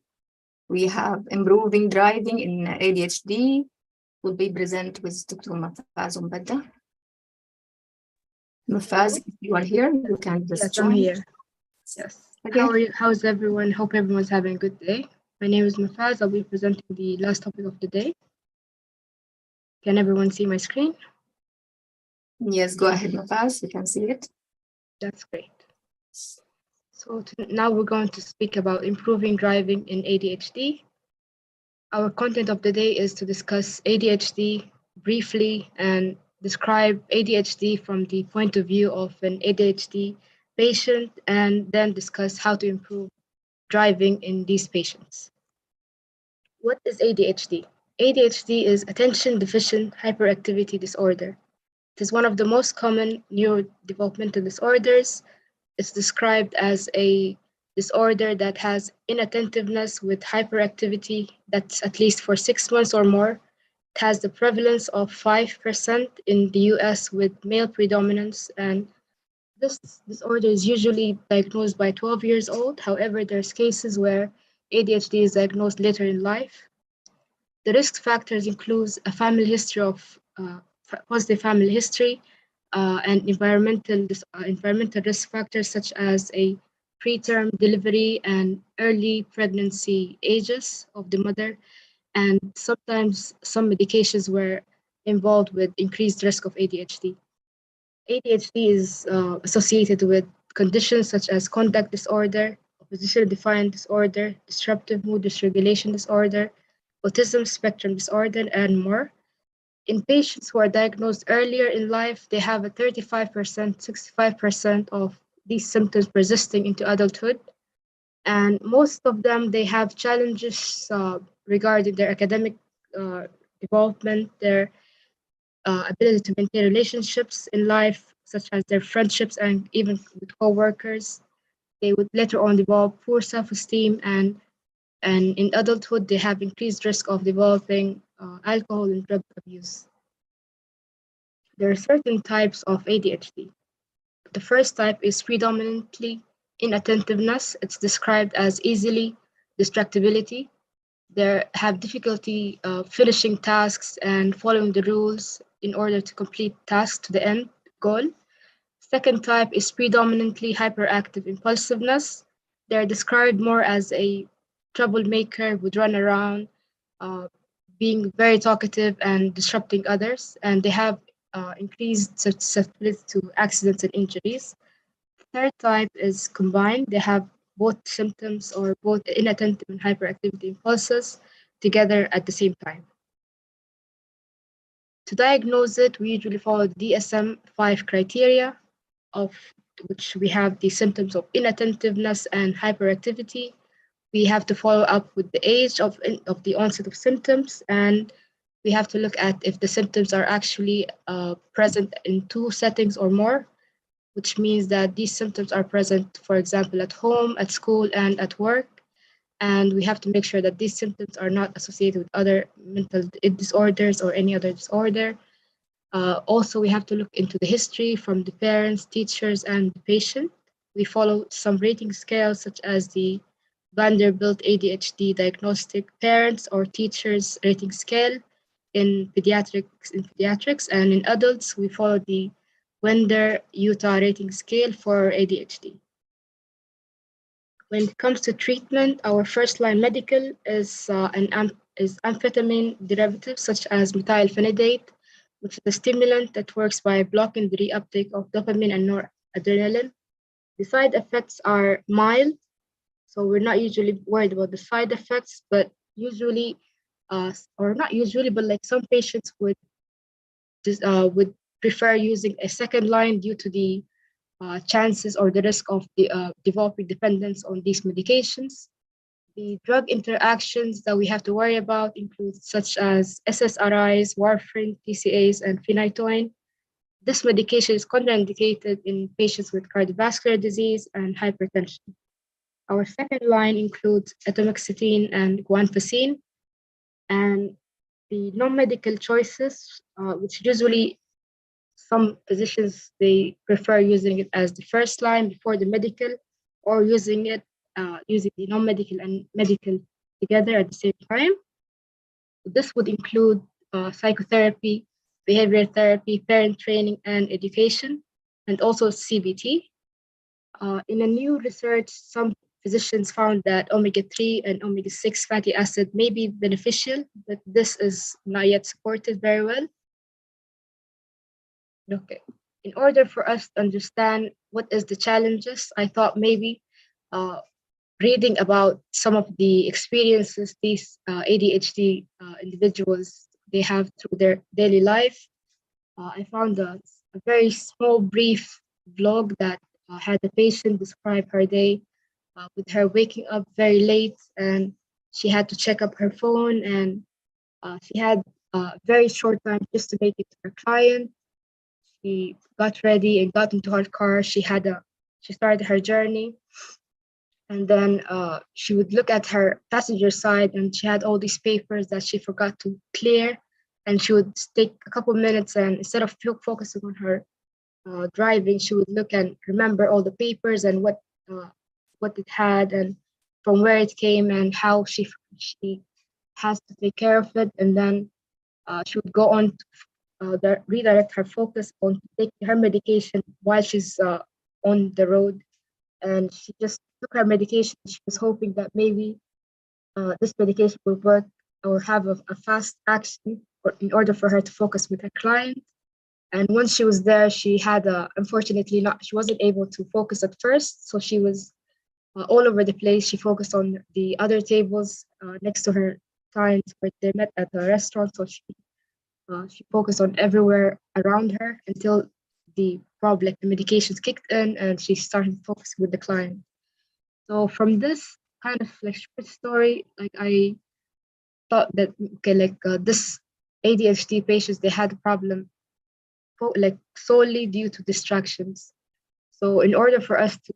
S2: We have improving driving in ADHD. Will be present with Dr. Mafaz Ombada. Mafaz, if you are here, you can just
S5: Yes,
S2: join.
S5: I'm here. Yes.
S2: Okay.
S5: How are you? How's everyone? Hope everyone's having a good day. My name is Mafaz. I'll be presenting the last topic of the day. Can everyone see my screen?
S2: Yes, go ahead, Mafaz. You can see it.
S5: That's great. So now we're going to speak about improving driving in ADHD. Our content of the day is to discuss ADHD briefly and describe ADHD from the point of view of an ADHD patient, and then discuss how to improve driving in these patients. What is ADHD? ADHD is attention deficit hyperactivity disorder. It is one of the most common neurodevelopmental disorders. It's described as a disorder that has inattentiveness with hyperactivity that's at least for 6 months or more. It has the prevalence of 5% in the US with male predominance, and this disorder is usually diagnosed by 12 years old. However, there's cases where ADHD is diagnosed later in life. The risk factors include a family history of positive family history, and environmental risk factors such as a preterm delivery and early pregnancy ages of the mother, and sometimes some medications were involved with increased risk of ADHD. ADHD is associated with conditions such as conduct disorder, oppositional defiant disorder, disruptive mood dysregulation disorder, autism spectrum disorder, and more. In patients who are diagnosed earlier in life, they have a 35%, 65% of these symptoms persisting into adulthood. And most of them, they have challenges regarding their academic development, their ability to maintain relationships in life, such as their friendships and even with co-workers. They would later on develop poor self-esteem, and in adulthood, they have increased risk of developing alcohol and drug abuse. There are certain types of ADHD. The first type is predominantly inattentiveness. It's described as easily distractibility. They have difficulty finishing tasks and following the rules in order to complete tasks to the end goal. Second type is predominantly hyperactive impulsiveness. They're described more as a troublemaker, would run around, being very talkative and disrupting others, and they have increased susceptibility to accidents and injuries. Third type is combined. They have both symptoms or both inattentive and hyperactivity impulses together at the same time. To diagnose it, we usually follow the DSM-5 criteria, of which we have the symptoms of inattentiveness and hyperactivity. We have to follow up with the age of the onset of symptoms, and we have to look at if the symptoms are actually present in 2 settings or more, which means that these symptoms are present, for example, at home, at school, and at work. And we have to make sure that these symptoms are not associated with other mental disorders or any other disorder. Also, we have to look into the history from the parents, teachers, and the patient. We follow some rating scales such as the Vanderbilt ADHD Diagnostic Parents or Teachers Rating Scale in pediatrics, and in adults, we follow the Wender Utah Rating Scale for ADHD. When it comes to treatment, our first-line medical is amphetamine derivatives such as methylphenidate, which is a stimulant that works by blocking the reuptake of dopamine and noradrenaline. The side effects are mild, So we're not usually worried about the side effects, but usually, or not usually, but like some patients would prefer using a second line due to the chances or the risk of developing dependence on these medications. The drug interactions that we have to worry about include such as SSRIs, warfarin, TCAs, and phenytoin. This medication is contraindicated in patients with cardiovascular disease and hypertension. Our second line includes atomoxetine and guanfacine, and the non-medical choices, which usually some physicians, they prefer using it as the first line before the medical, or using the non-medical and medical together at the same time. This would include psychotherapy, behavior therapy, parent training and education, and also CBT. In a new research, some physicians found that omega-3 and omega-6 fatty acid may be beneficial, but this is not yet supported very well. Okay. In order for us to understand what is the challenges, I thought maybe reading about some of the experiences these ADHD individuals they have through their daily life. I found a very small, brief vlog that had a patient describe her day with her waking up very late, and she had to check up her phone, and she had a very short time just to make it to her client. She got ready and got into her car. She started her journey, and then she would look at her passenger side, and she had all these papers that she forgot to clear. And she would take a couple minutes, and instead of focusing on her driving, she would look and remember all the papers and what it had, and from where it came, and how she has to take care of it. And then she would go on to redirect her focus on taking her medication while she's on the road. And she just took her medication. She was hoping that maybe this medication will work or have a fast action in order for her to focus with her client. And once she was there, she had unfortunately she wasn't able to focus at first. So she was all over the place. She focused on the other tables next to her clients where they met at the restaurant. So she focused on everywhere around her until the medications kicked in, and she started focusing with the client. So from this kind of like short story, like I thought that this ADHD patients, they had a problem like solely due to distractions. So in order for us to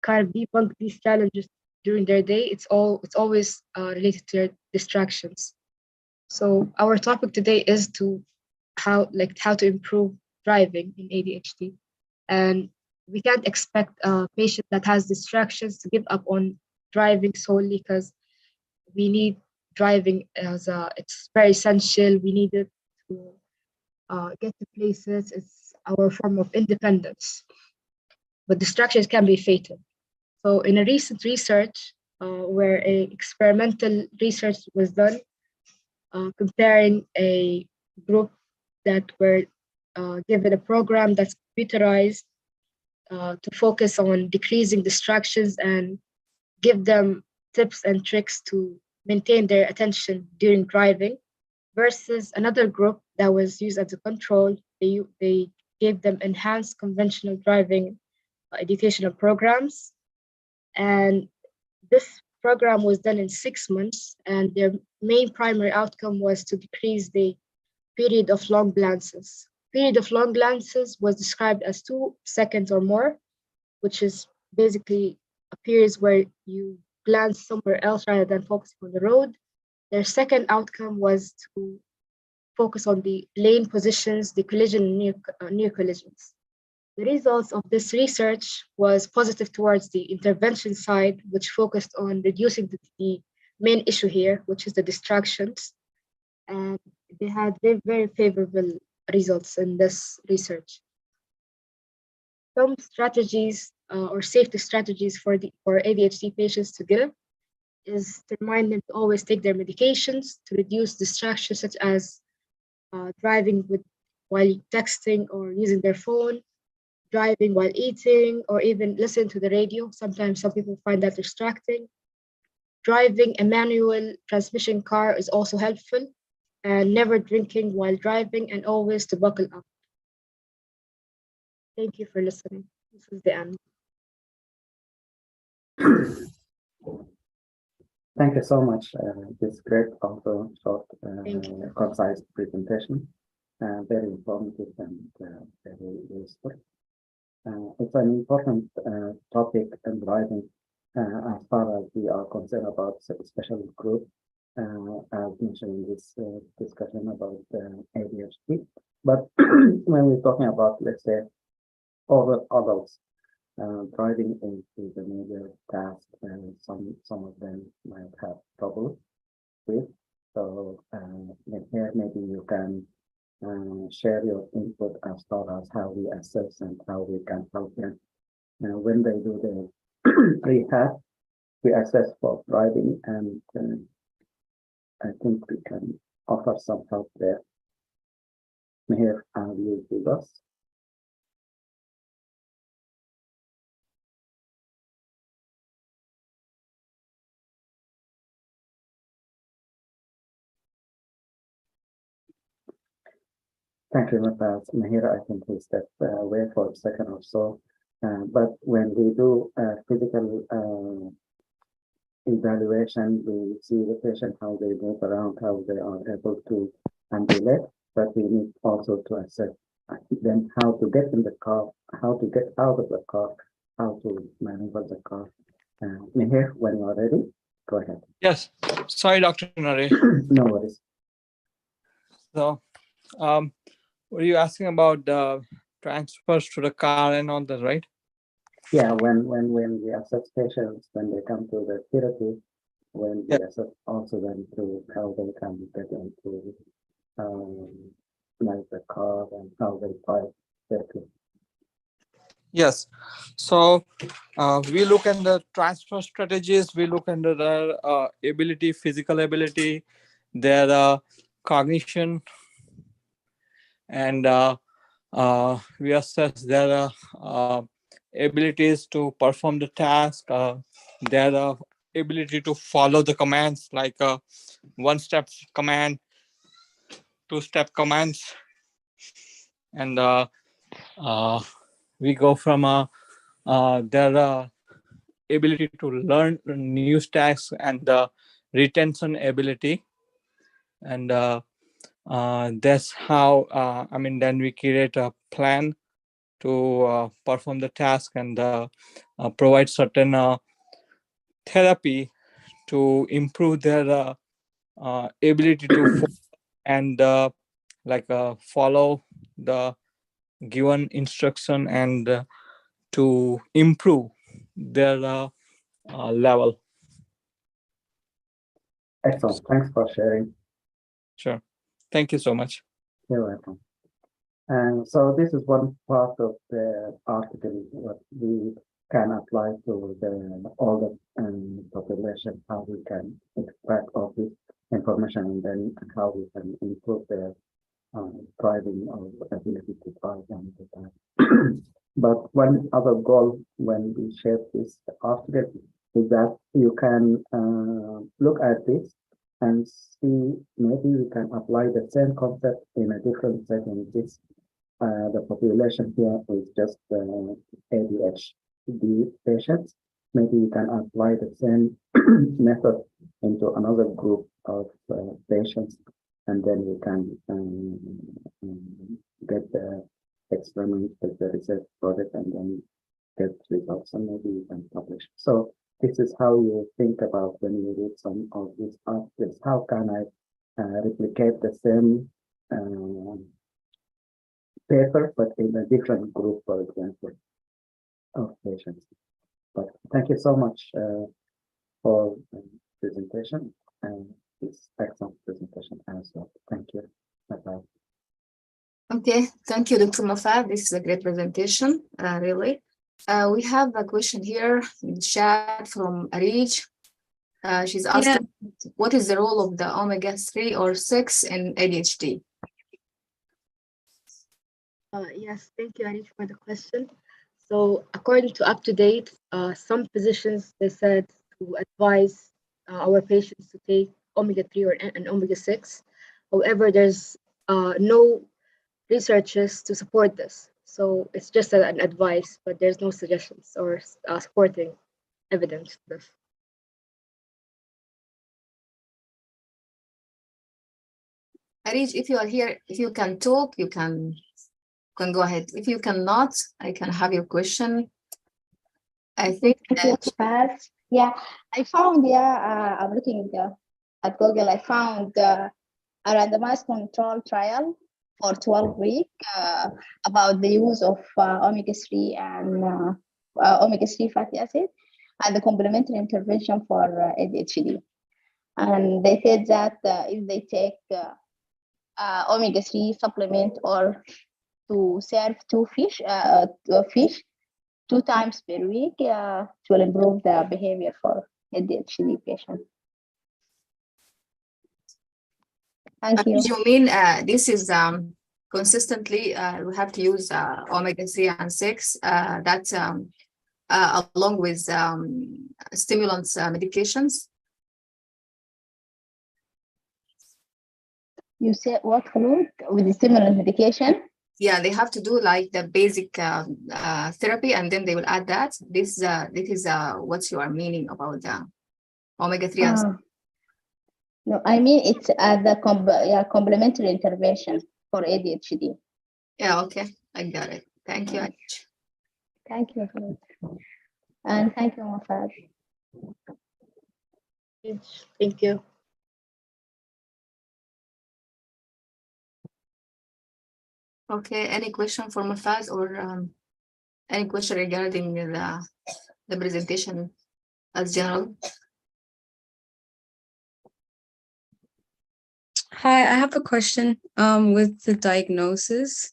S5: kind of debunk these challenges during their day, it's always related to their distractions. So our topic today is how to improve driving in ADHD. And we can't expect a patient that has distractions to give up on driving solely, because we need driving it's very essential. We need it to get to places. It's our form of independence. But distractions can be fatal. So in a recent research where experimental research was done, comparing a group that were given a program that's computerized to focus on decreasing distractions and give them tips and tricks to maintain their attention during driving, versus another group that was used as a control. They gave them enhanced conventional driving educational programs. And this program was done in 6 months, and their main primary outcome was to decrease the period of long glances. Period of long glances was described as 2 seconds or more, which is basically a period where you glance somewhere else rather than focusing on the road. Their second outcome was to focus on the lane positions, the collision and near collisions. The results of this research was positive towards the intervention side, which focused on reducing the main issue here, which is the distractions. And they had very, very favorable results in this research. Some strategies or safety strategies for ADHD patients to give is to remind them to always take their medications, to reduce distractions such as driving while texting or using their phone. driving while eating, or even listen to the radio. Sometimes some people find that distracting. Driving a manual transmission car is also helpful, and never drinking while driving, and always to buckle up. Thank you for listening. This is the end.
S1: Thank you so much. This great, also short,
S5: Thank you.
S1: concise presentation. Very informative and very useful. It's an important topic in driving as far as we are concerned about special group, as mentioned in this discussion about ADHD. But when we're talking about, let's say, other adults, driving is a major task, and some of them might have trouble with. So here maybe you can share your input as far as how we assess and how we can help them. When they do the rehab, we assess for driving, and I think we can offer some help there. Here, you with us. Thank you, Mafaz. Mahira, I think we step away for a second or so. But when we do physical evaluation, we see the patient, how they move around, how they are able to ambulate, but we need also to assess then how to get in the car, how to get out of the car, how to maneuver the car. Mahir, when you are ready, go ahead.
S6: Yes, sorry, Dr. Nare.
S1: No worries.
S6: So, were you asking about the transfers to the car and all that, right?
S1: Yeah, when we assess patients, when they come to the therapy, when we assess also them to how they can get into like the car and how they fight therapy.
S6: Yes. So we look at the transfer strategies. We look at their ability, physical ability, their cognition, and we assess their abilities to perform the task, their ability to follow the commands, like one-step command, two-step commands, and we go from their ability to learn new tasks and the retention ability, and that's how then we create a plan to perform the task and provide certain therapy to improve their ability to and follow the given instruction and to improve their level.
S1: Excellent. Thanks for sharing.
S6: Sure. Thank you so much.
S1: You're welcome. And so this is one part of the article what we can apply to all the population, how we can extract all this information and then how we can improve their driving or ability to drive and that. But one other goal when we share this article is that you can look at this and see maybe we can apply the same concept in a different setting. This the population here is just ADHD patients. Maybe you can apply the same method into another group of patients, and then you can get the experiment with the research project and then get results, and maybe you can publish. So this is how you think about when you read some of these articles. How can I replicate the same paper, but in a different group, for example, of patients. But thank you so much for the presentation and this excellent presentation as well. Thank you. Bye-bye.
S2: Okay, thank you, Dr. Mafaz. This is a great presentation, really. We have a question here in the chat from Arij. She's asking, what is the role of the omega-3 or 6 in ADHD?
S5: Yes, thank you, Anish, for the question. So, according to UpToDate, some physicians they said to advise our patients to take omega-3 or and omega-6. However, there's no researches to support this. So it's just an advice, but there's no suggestions or supporting evidence to this.
S2: Arij, if you are here, if you can talk, you can go ahead. If you cannot, I can have your question. I think
S7: Fast. Yeah, I found, I'm looking at Google, I found a randomized control trial for 12 weeks about the use of omega-3 and omega-3 fatty acid and the complementary intervention for ADHD. And they said that if they take omega-3 supplement or to serve fish 2 times per week, it will improve the behavior for ADHD patients. Thank you.
S2: you mean this is consistently we have to use omega-3 and 6 that along with stimulants medications.
S7: You said what, Kholood? With the stimulant medication?
S2: Yeah, they have to do like the basic therapy, and then they will add that. This is what you are meaning about omega-3 and 6.
S7: No, I mean it's the complementary intervention for ADHD.
S2: Yeah, okay, I got it. Thank you, Anish.
S7: Thank you, Kholood. And thank you, Mafaz.
S5: Thank you.
S2: Okay, any question for Mafaz or any question regarding the presentation as general?
S8: Hi, I have a question with the diagnosis.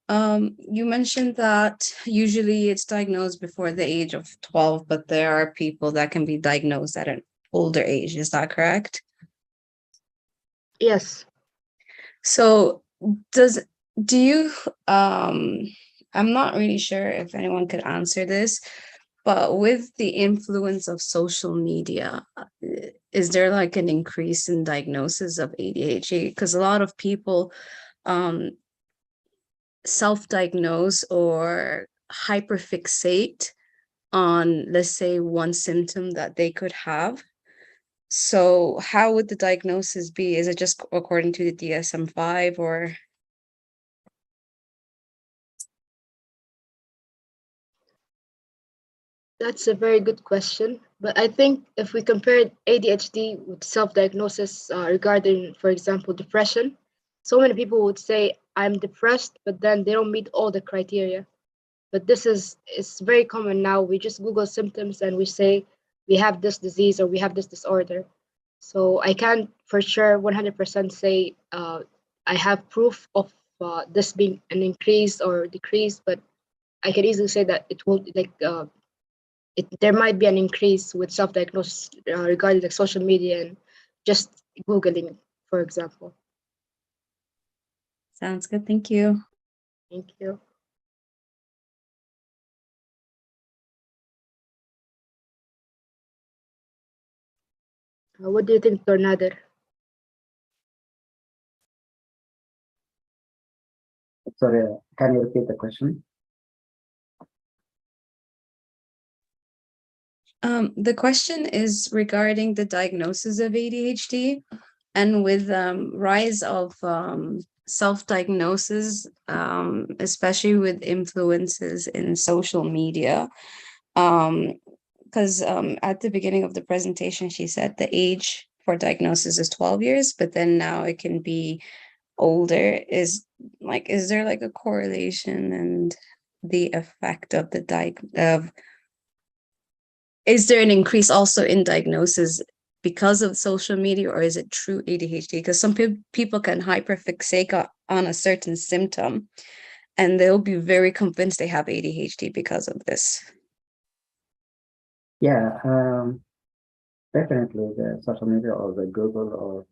S8: You mentioned that usually it's diagnosed before the age of 12, but there are people that can be diagnosed at an older age. Is that correct?
S5: Yes.
S8: So I'm not really sure if anyone could answer this, but with the influence of social media, is there like an increase in diagnosis of ADHD? Because a lot of people self-diagnose or hyperfixate on, let's say, one symptom that they could have. So how would the diagnosis be? Is it just according to the DSM-5 or?
S5: That's a very good question. But I think if we compare ADHD with self-diagnosis regarding, for example, depression, so many people would say, I'm depressed, but then they don't meet all the criteria. But this is very common now. We just Google symptoms and we say we have this disease or we have this disorder. So I can't for sure 100% say I have proof of this being an increase or decrease, but I can easily say that it will there might be an increase with self-diagnosis regarding like social media and just Googling, for example.
S8: Sounds good. Thank you.
S5: Thank you. What do you think, Tornader?
S1: Sorry, can you repeat the question?
S8: The question is regarding the diagnosis of ADHD, and with rise of self-diagnosis, especially with influences in social media. Because at the beginning of the presentation, she said the age for diagnosis is 12 years, but then now it can be older. Is there like a correlation and the effect of is there an increase also in diagnosis because of social media, or is it true ADHD? Because some people can hyperfixate on a certain symptom and they'll be very convinced they have ADHD because of this.
S1: Yeah, definitely the social media or the Google or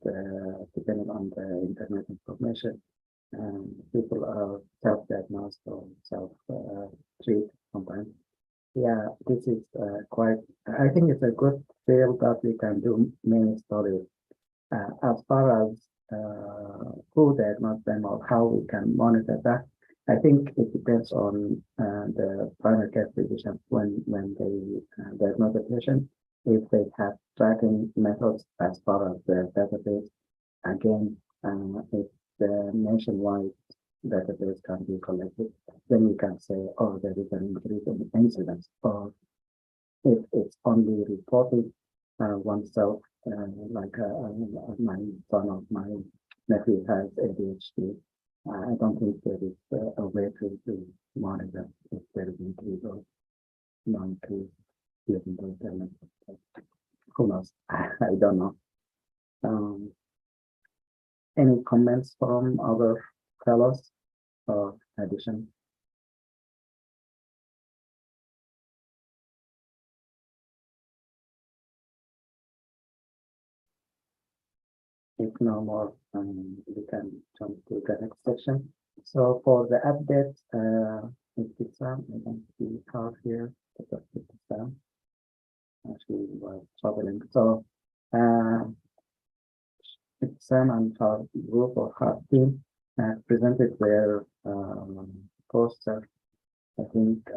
S1: depending on the internet information people are self-diagnosed or self-treat sometimes. Yeah, this is quite, I think it's a good field that we can do many studies. As far as who diagnose them or how we can monitor that, I think it depends on the primary care physician when they diagnose the patient. If they have tracking methods as far as the database, again, if the nationwide database can be collected, then we can say, oh, there is an increase in incidence. Or if it's only reported oneself, like my son or my nephew has ADHD, I don't think there is a way to monitor if there is increase or non-increase given those elements. Who knows? I don't know. Any comments from other fellows or addition? If no more, we can jump to the next section. So for the update, it's I don't see her here, but she was traveling. So Sam and her group or her team presented their poster, I think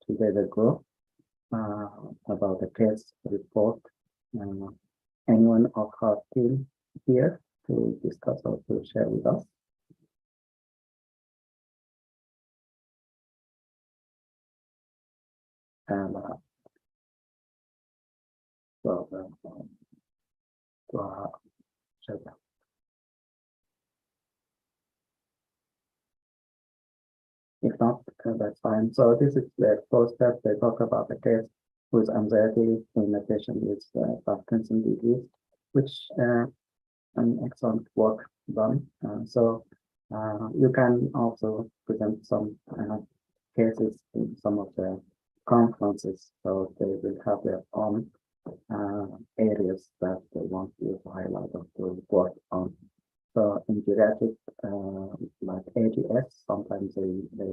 S1: 2 days ago, about the case report. Anyone of her team here to discuss or to share with us? And share that. If not, that's fine. So this is the poster. They talk about the case with anxiety in a patient with Parkinson's disease, which an excellent work done. So you can also present some cases in some of the conferences, so they will have their own areas that they want you to highlight or to work on. So in geriatric, like ADS, sometimes they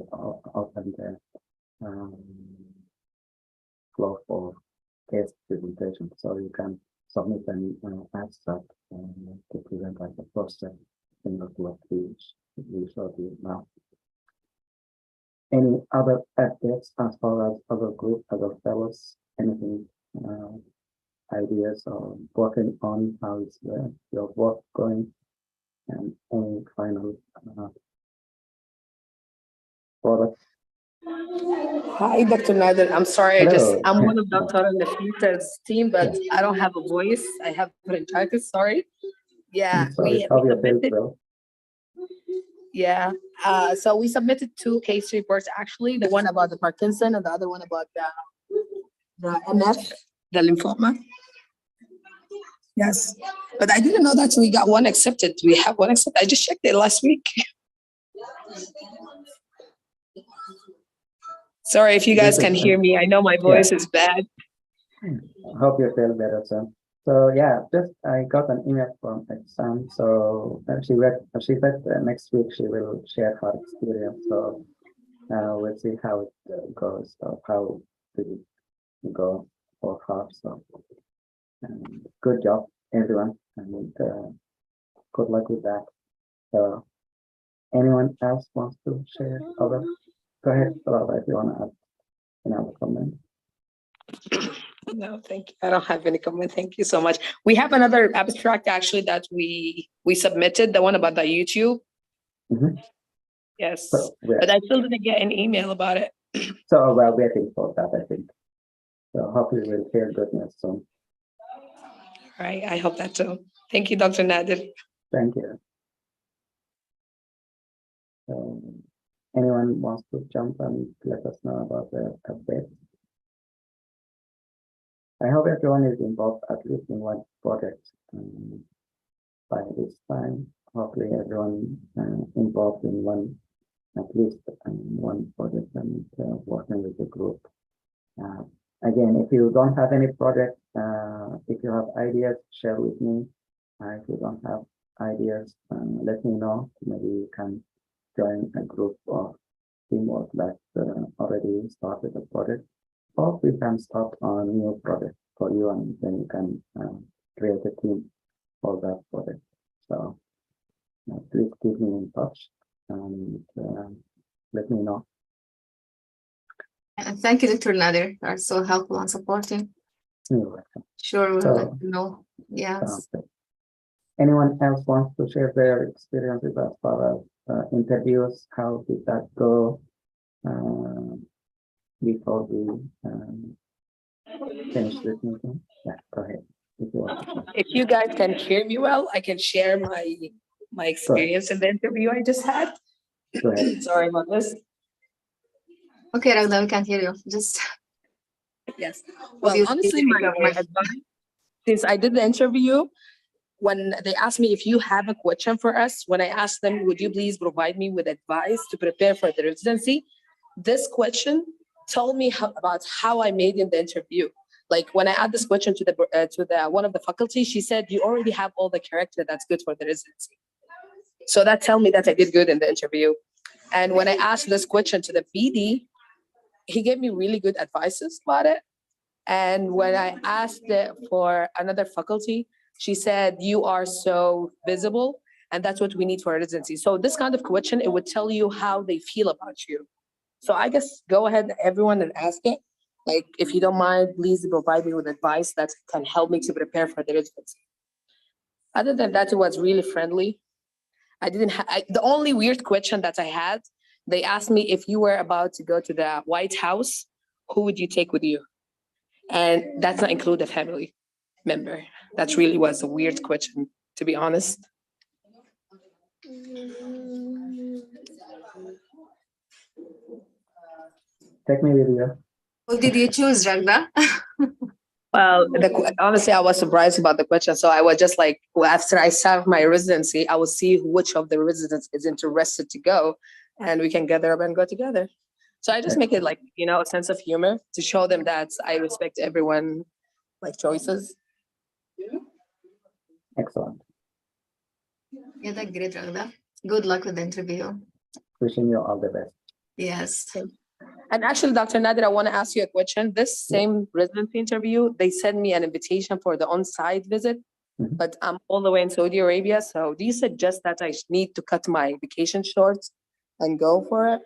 S1: open the floor for case presentation. So you can submit an abstract to present like a poster, similar to what we showed you now. Any other updates as far as other group, other fellows, anything, ideas or working on how is your work going, and any final products?
S9: Hi, Dr. Nader. I'm sorry,
S1: Hello.
S9: I'm one of Dr. Nafisa's team, but I don't have a voice. I have bronchitis, sorry. Yeah,
S1: I'm sorry. How you feel, well?
S9: Yeah, so we submitted 2 case reports, actually, the one about the Parkinson and the other one about the MF, the lymphoma. Yes, but I didn't know that we got one accepted. We have one accepted. I just checked it last week. Sorry if you guys can hear me. I know my voice is bad.
S1: I hope you feel better soon. So yeah, just I got an email from Sam. So she said next week she will share her experience. So we'll see how it goes, or how did it go for her. So good job, everyone, and good luck with that. So anyone else wants to share? Other? Go ahead, if you want to add another comment.
S9: No, thank you. I don't have any comment. Thank you so much. We have another abstract actually that we submitted, the one about the YouTube. Yes,
S1: So,
S9: but I still didn't get an email about it.
S1: So we're waiting for that, I think. So hopefully we'll hear good news soon.
S9: Right, I hope that too. Thank you, Dr. Nader.
S1: Thank you. Anyone wants to jump and let us know about the update? I hope everyone is involved at least in one project by this time. Hopefully everyone involved in one, at least one project, and working with the group. Again, if you don't have any project, if you have ideas, share with me. If you don't have ideas, let me know. Maybe you can join a group of teamwork that already started a project, or we can start a new project for you, and then you can create a team for that project. So please keep me in touch and let me know.
S2: Thank you, Dr. Nader. You are so helpful and supporting.
S1: You're welcome.
S2: Sure, we'll
S1: So,
S2: let you know. Yes.
S1: Anyone else wants to share their experiences as far as interviews? How did that go before we finish this meeting? Yeah, go ahead. If you want to share.
S9: If you guys can hear me well, I can share my experience in the interview I just had.
S1: Go ahead.
S9: Sorry about this.
S2: Okay, Ragda, we can't hear you. Just
S9: Yes. Well,
S2: you-
S9: honestly, my advice, since I did the interview, when they asked me if you have a question for us, when I asked them, would you please provide me with advice to prepare for the residency? This question told me about how I made in the interview. Like when I asked this question to the one of the faculty, she said, you already have all the character that's good for the residency. So that tell me that I did good in the interview. And when I asked this question to the PD, he gave me really good advices about it. And when I asked it for another faculty, she said, you are so visible, and that's what we need for residency. So this kind of question, it would tell you how they feel about you. So I guess go ahead, everyone, and ask it. Like, if you don't mind, please provide me with advice that can help me to prepare for the residency. Other than that, it was really friendly. The only weird question that I had, they asked me if you were about to go to the White House, who would you take with you? And that's not include a family member. That really was a weird question, to be honest.
S1: Take me with you.
S2: Who did you choose, Ragda?
S9: Well, honestly, I was surprised about the question. So I was just like, well, after I serve my residency, I will see which of the residents is interested to go, and we can gather up and go together. So I just make it like, a sense of humor to show them that I respect everyone, like choices.
S1: Excellent.
S2: Yeah, that's great, Ragda. Good luck with the interview.
S1: Wishing you all the best.
S2: Yes.
S9: And actually, Dr. Nader, I want to ask you a question. This same residency interview, they sent me an invitation for the on-site visit, but I'm all the way in Saudi Arabia. So do you suggest that I need to cut my vacation short and go for it?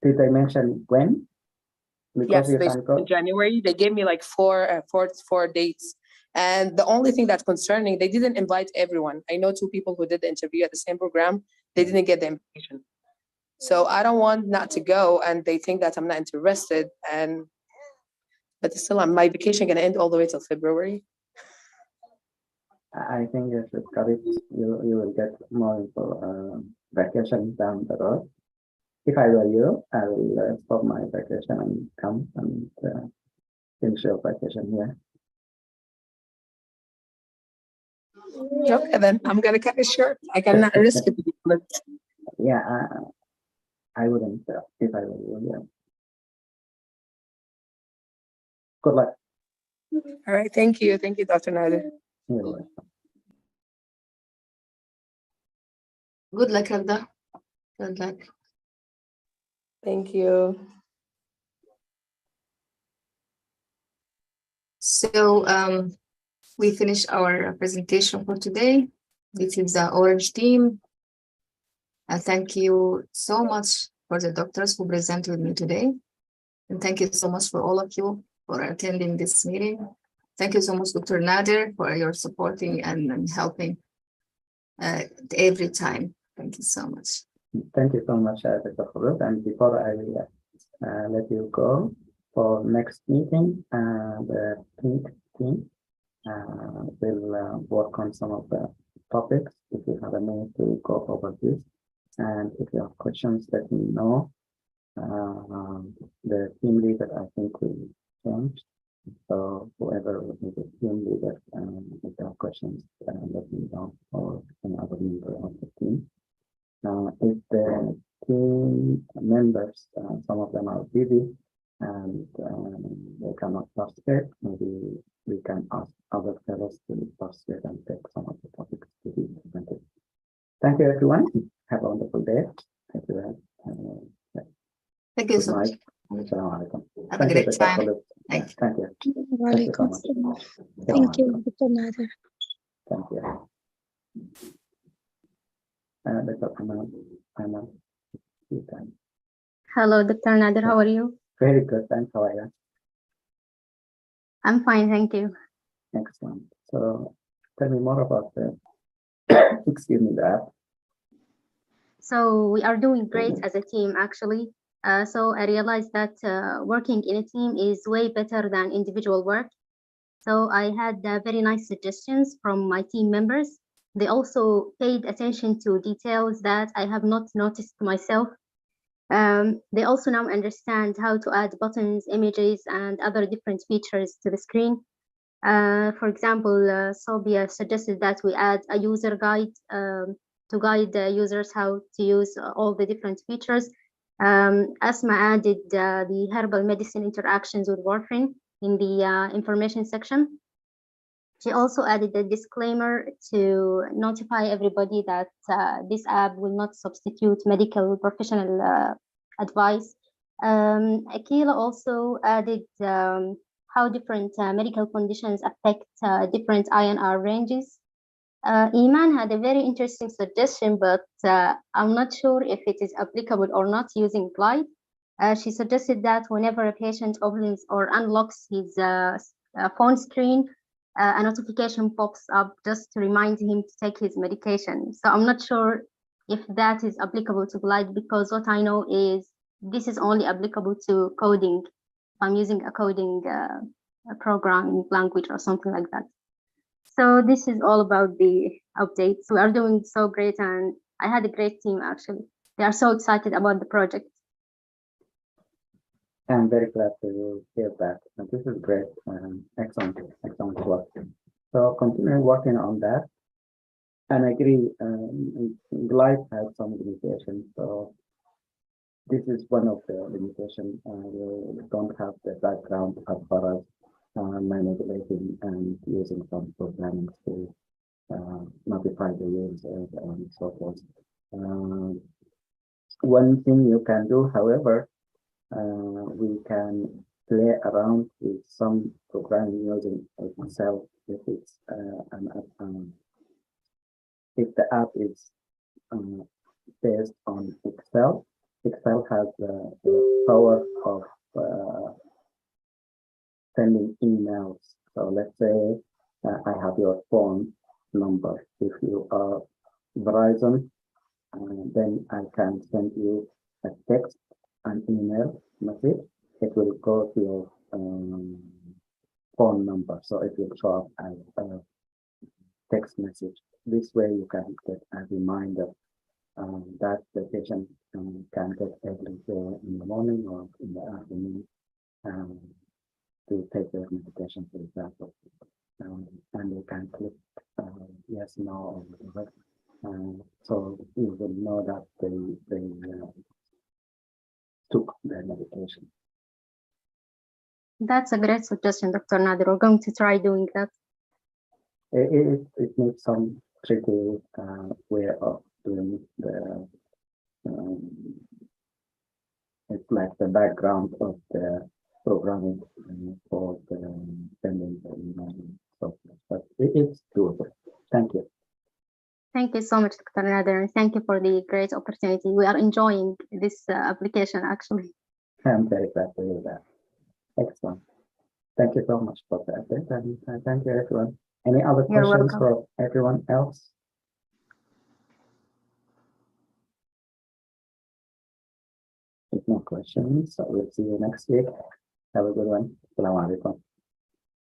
S1: Did they mention when?
S9: Yes,
S1: You
S9: they
S1: can go.
S9: in January. They gave me like four dates. And the only thing that's concerning, they didn't invite everyone. I know 2 people who did the interview at the same program. They didn't get the invitation. So I don't want not to go, and they think that I'm not interested. But still, my vacation gonna end all the way till February.
S1: I think you should cut it. You will get more info, vacation down the road. If I were you, I will stop my vacation and come and finish your vacation here.
S9: Okay, then I'm gonna cut it short. I cannot risk it.
S1: Yeah, I wouldn't if I were you. Yeah. Good luck.
S9: All right, thank you, Dr. Nader.
S1: You're welcome.
S2: Good luck, Ragda. Good luck.
S9: Thank you.
S2: So we finished our presentation for today. This is the Orange team. Thank you so much for the doctors who presented with me today. And thank you so much for all of you for attending this meeting. Thank you so much, Dr. Nader, for your supporting and helping every time. Thank you so much.
S1: Thank you so much, Dr. Kholood. And before I let you go for next meeting, the pink team will work on some of the topics. If you have a minute to go over this, and if you have questions, let me know. The team leader, I think, will change. So whoever will be the team leader, if you have questions, let me know, or another member of the team. If the team members, some of them are busy and they cannot participate, maybe we can ask other fellows to participate and take some of the topics to be presented. Thank you, everyone. Have a wonderful day. Thank you.
S2: Thank you so much.
S1: Assalamu alaikum.
S2: Have a great time. Thank you.
S1: Thank you. Thank you so much.
S10: Thank you, Dr. Nader.
S1: Thank you. Dr. Ahmed.
S10: Hello, Dr. Nader. How are you?
S1: Very good. Thanks. How are you?
S10: I'm fine, thank you.
S1: Excellent. So tell me more about the, excuse me, the app.
S10: So we are doing great as a team, actually. So I realized that working in a team is way better than individual work. So I had very nice suggestions from my team members. They also paid attention to details that I have not noticed myself. They also now understand how to add buttons, images, and other different features to the screen. For example, Sobia suggested that we add a user guide to guide users how to use all the different features. Asma added the herbal medicine interactions with warfarin in the information section. She also added a disclaimer to notify everybody that this app will not substitute medical professional advice. Akila also added how different medical conditions affect different INR ranges. Iman had a very interesting suggestion, but I'm not sure if it is applicable or not using Glide. She suggested that whenever a patient opens or unlocks his phone screen, a notification pops up just to remind him to take his medication. So I'm not sure if that is applicable to Glide, because what I know is this is only applicable to coding. I'm using a coding programming language or something like that. So this is all about the updates. We are doing so great, and I had a great team, actually. They are so excited about the project.
S1: I'm very glad to hear that. And this is great. Excellent, excellent work. So continue working on that. And I agree, Glide has some limitations. So this is one of the limitations. We don't have the background as far as manipulating and using some programming to notify the users and so forth. One thing you can do, however, we can play around with some programming using Excel if it's if the app is based on Excel. Excel has the power of sending emails. So let's say I have your phone number. If you are Verizon, then I can send you a text, an email message. It will go to your phone number. So it will show up as a text message. This way you can get a reminder that the patient can get every day in the morning or in the afternoon to take their medication, for example. And you can click yes, no, or whatever. So you will know that they took their medication.
S10: That's a great suggestion, Dr. Nader. We're going to try doing that.
S1: It needs some tricky way of doing the it's like the background of the programming for the sending the email and so forth. But it's doable. Thank you.
S10: Thank you so much, Dr. Nader, and thank you for the great opportunity. We are enjoying this application, actually.
S1: I'm very glad to hear that. Excellent. Thank you so much for the update, and thank you, everyone. Any other questions for everyone else? If no questions, so we'll see you next week. Have a good one. Assalamu alaikum.